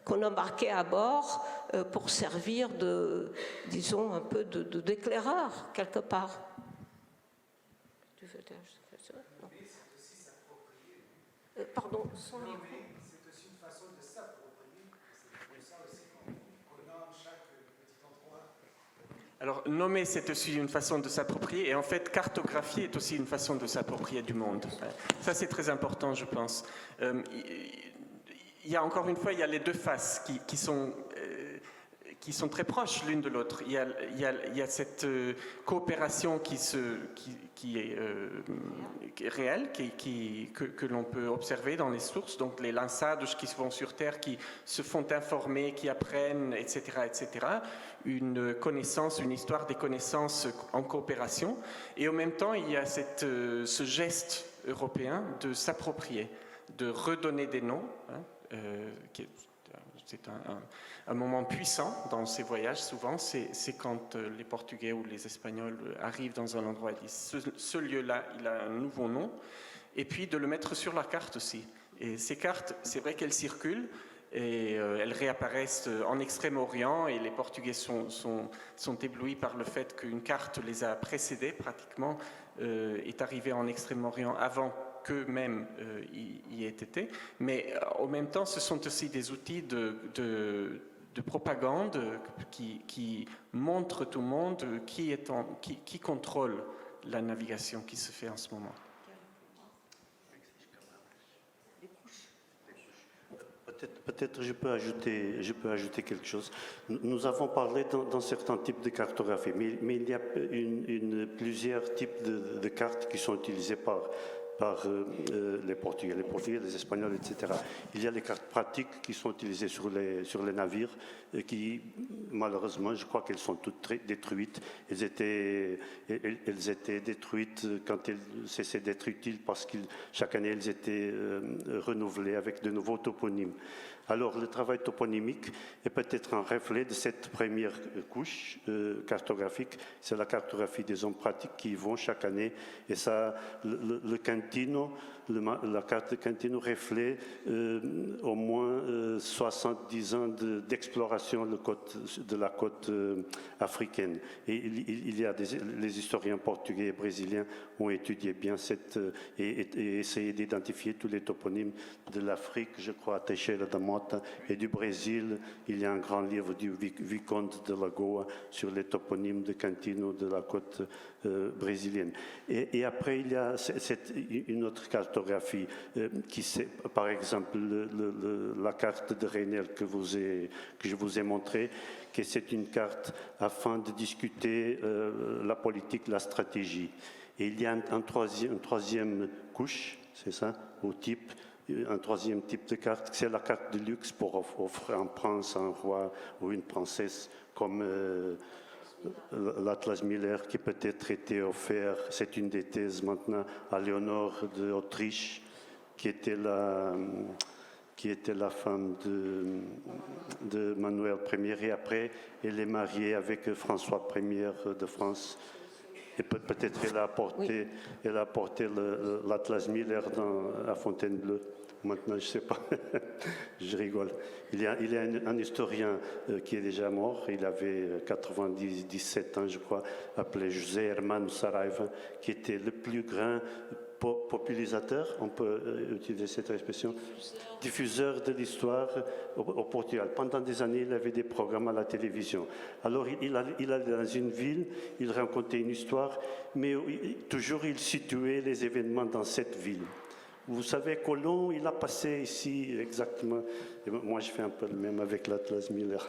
qu'on embarquait à bord pour servir disons, un peu d'éclaireur, quelque part. Tu veux dire ça? Non. C'est aussi s'approprier. Pardon, son micro. C'est aussi une façon de s'approprier. C'est pour ça aussi qu'on nomme chaque petit endroit. Alors, nommer, c'est aussi une façon de s'approprier, et en fait, cartographier est aussi une façon de s'approprier du monde. Ça, c'est très important, je pense. Il y a encore une fois, il y a les deux faces qui sont très proches l'une de l'autre. Il y a cette coopération qui est réelle, que l'on peut observer dans les sources, donc les lançados qui se vont sur Terre, qui se font informer, qui apprennent, etc., etc. Une connaissance, une histoire des connaissances en coopération. Et en même temps, il y a ce geste européen de s'approprier, de redonner des noms, c'est un moment puissant dans ces voyages. Souvent, c'est quand les Portugais ou les Espagnols arrivent dans un endroit et disent ce lieu-là, il a un nouveau nom, et puis de le mettre sur la carte aussi. Et ces cartes, c'est vrai qu'elles circulent et elles réapparaissent en Extrême-Orient, et les Portugais sont éblouis par le fait qu'une carte les a précédés pratiquement, est arrivée en Extrême-Orient avant qu'eux-mêmes y aient été. Mais en même temps, ce sont aussi des outils de propagande qui montrent tout le monde qui contrôle la navigation qui se fait en ce moment. Peut-être je peux ajouter quelque chose. Nous avons parlé dans certains types de cartographie, mais il y a plusieurs types de cartes qui sont utilisées par par les Portugais, les Espagnols, etc. Il y a les cartes pratiques qui sont utilisées sur les navires et qui, malheureusement, je crois qu'elles sont toutes détruites. Elles étaient détruites quand elles cessaient d'être utiles parce que chaque année, elles étaient renouvelées avec de nouveaux toponymes. Alors, le travail toponymique est peut-être un reflet de cette première couche cartographique. C'est la cartographie des hommes pratiques qui y vont chaque année. Et ça, le Cantino, la carte de Cantino reflète au moins 70 ans d'exploration de la côte africaine. Et il y a les historiens portugais et brésiliens ont étudié bien et essayé d'identifier tous les toponymes de l'Afrique, je crois, à Teixeira da Mota, et du Brésil. Il y a un grand livre du Vicomte de Lagoa sur les toponymes de Cantino de la côte brésilienne. Et après, il y a une autre cartographie par exemple, la carte de Reynel que je vous ai montrée, que c'est une carte afin de discuter la politique, la stratégie. Et il y a une troisième couche, c'est ça, un troisième type de carte, c'est la carte de luxe pour offrir un prince, un roi ou une princesse, comme l'Atlas Miller qui peut-être été offert, c'est une des thèses maintenant, à Léonore d'Autriche, qui était la femme de Manuel Ier, et après elle est mariée avec François Ier de France. Et peut-être elle a apporté l'Atlas Miller à Fontainebleau. Maintenant, je ne sais pas, je rigole. Il y a un historien qui est déjà mort, il avait 97 ans, je crois, appelé José Hermano Saraiva, qui était le plus grand popularisateur, on peut utiliser cette expression, diffuseur de l'histoire au Portugal. Pendant des années, il avait des programmes à la télévision. Alors, il allait dans une ville, il racontait une histoire, mais toujours il situait les événements dans cette ville. Vous savez, Colomb, il a passé ici exactement. Et moi, je fais un peu le même avec l'Atlas Miller.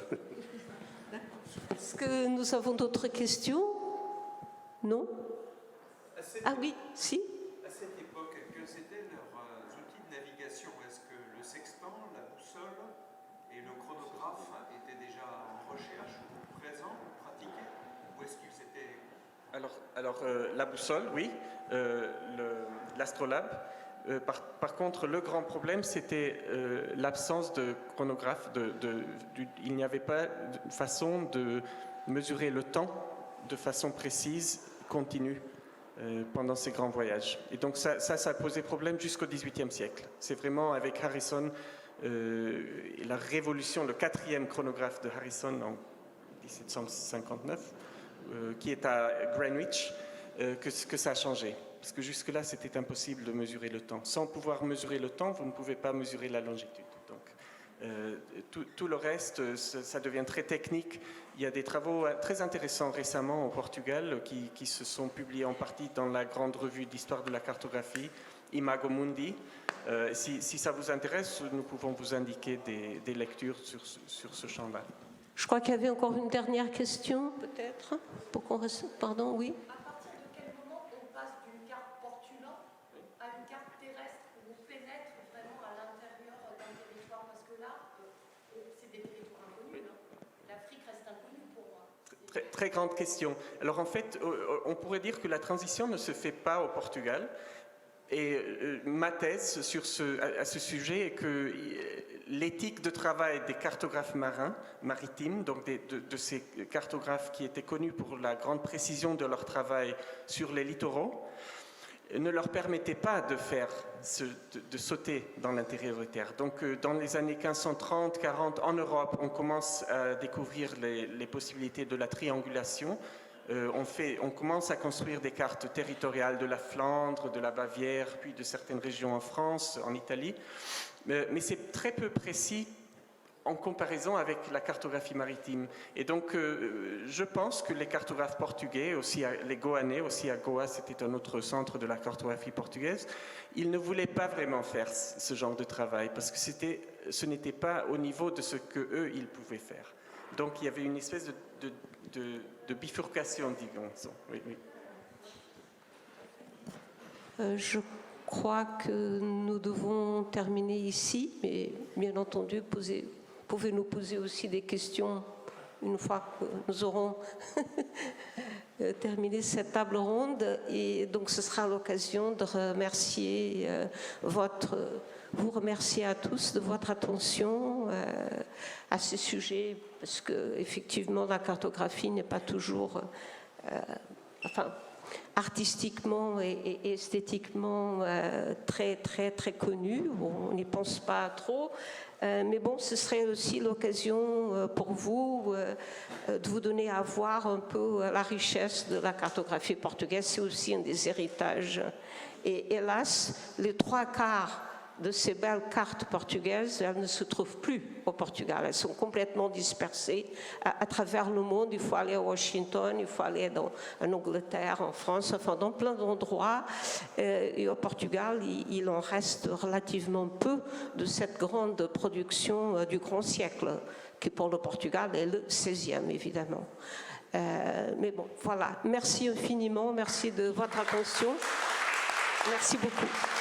Est-ce que nous avons d'autres questions? Non? Ah oui, si. À cette époque, quels étaient leurs outils de navigation? Est-ce que le sextant, la boussole et le chronographe étaient déjà en recherche ou présents, ou pratiqués? Ou est-ce qu'ils étaient... Alors la boussole, oui, l'astrolabe. Par contre, le grand problème, c'était l'absence de chronographe. Il n'y avait pas de façon de mesurer le temps de façon précise, continue, pendant ces grands voyages. Et donc ça a posé problème jusqu'au XVIIIe siècle. C'est vraiment avec Harrison, la révolution, le 4e chronographe de Harrison en 1759, qui est à Greenwich, que ça a changé. Parce que jusque-là, c'était impossible de mesurer le temps. Sans pouvoir mesurer le temps, vous ne pouvez pas mesurer la longitude. Donc, tout le reste, ça devient très technique. Il y a des travaux très intéressants récemment au Portugal qui se sont publiés en partie dans la grande revue d'histoire de la cartographie, Imago Mundi. Si ça vous intéresse, nous pouvons vous indiquer des lectures sur ce champ-là. Je crois qu'il y avait encore une dernière question, peut-être, pour qu'on reste... Pardon, oui. Très grande question. Alors en fait, on pourrait dire que la transition ne se fait pas au Portugal. Et ma thèse à ce sujet est que l'éthique de travail des cartographes maritimes, donc de ces cartographes qui étaient connus pour la grande précision de leur travail sur les littoraux, ne leur permettait pas de sauter dans l'intérieur des terres. Donc, dans les années 1530-40, en Europe, on commence à découvrir les possibilités de la triangulation. On commence à construire des cartes territoriales de la Flandre, de la Bavière, puis de certaines régions en France, en Italie. Mais c'est très peu précis en comparaison avec la cartographie maritime. Et donc, je pense que les cartographes portugais, aussi les Goanais, aussi à Goa, c'était un autre centre de la cartographie portugaise, ils ne voulaient pas vraiment faire ce genre de travail parce que ce n'était pas au niveau de ce qu'eux, ils pouvaient faire. Donc, il y avait une espèce de bifurcation, disons. Oui, oui. crois que nous devons terminer ici, mais bien entendu, vous pouvez nous poser aussi des questions une fois que nous aurons terminé cette table ronde. Et donc, ce sera l'occasion de remercier vous remercier à tous de votre attention à ce sujet, parce que effectivement, la cartographie n'est pas toujours, artistiquement et esthétiquement très connue. On n'y pense pas trop. Mais bon, ce serait aussi l'occasion pour vous de vous donner à voir un peu la richesse de la cartographie portugaise. C'est aussi un des héritages. Et hélas, les 3/4 de ces belles cartes portugaises, elles ne se trouvent plus au Portugal. Elles sont complètement dispersées à travers le monde. Il faut aller à Washington, il faut aller en Angleterre, en France, enfin dans plein d'endroits. Et au Portugal, il en reste relativement peu de cette grande production du grand siècle, qui pour le Portugal est le 16e, évidemment. Mais bon, voilà. Merci infiniment, merci de votre attention. Merci beaucoup.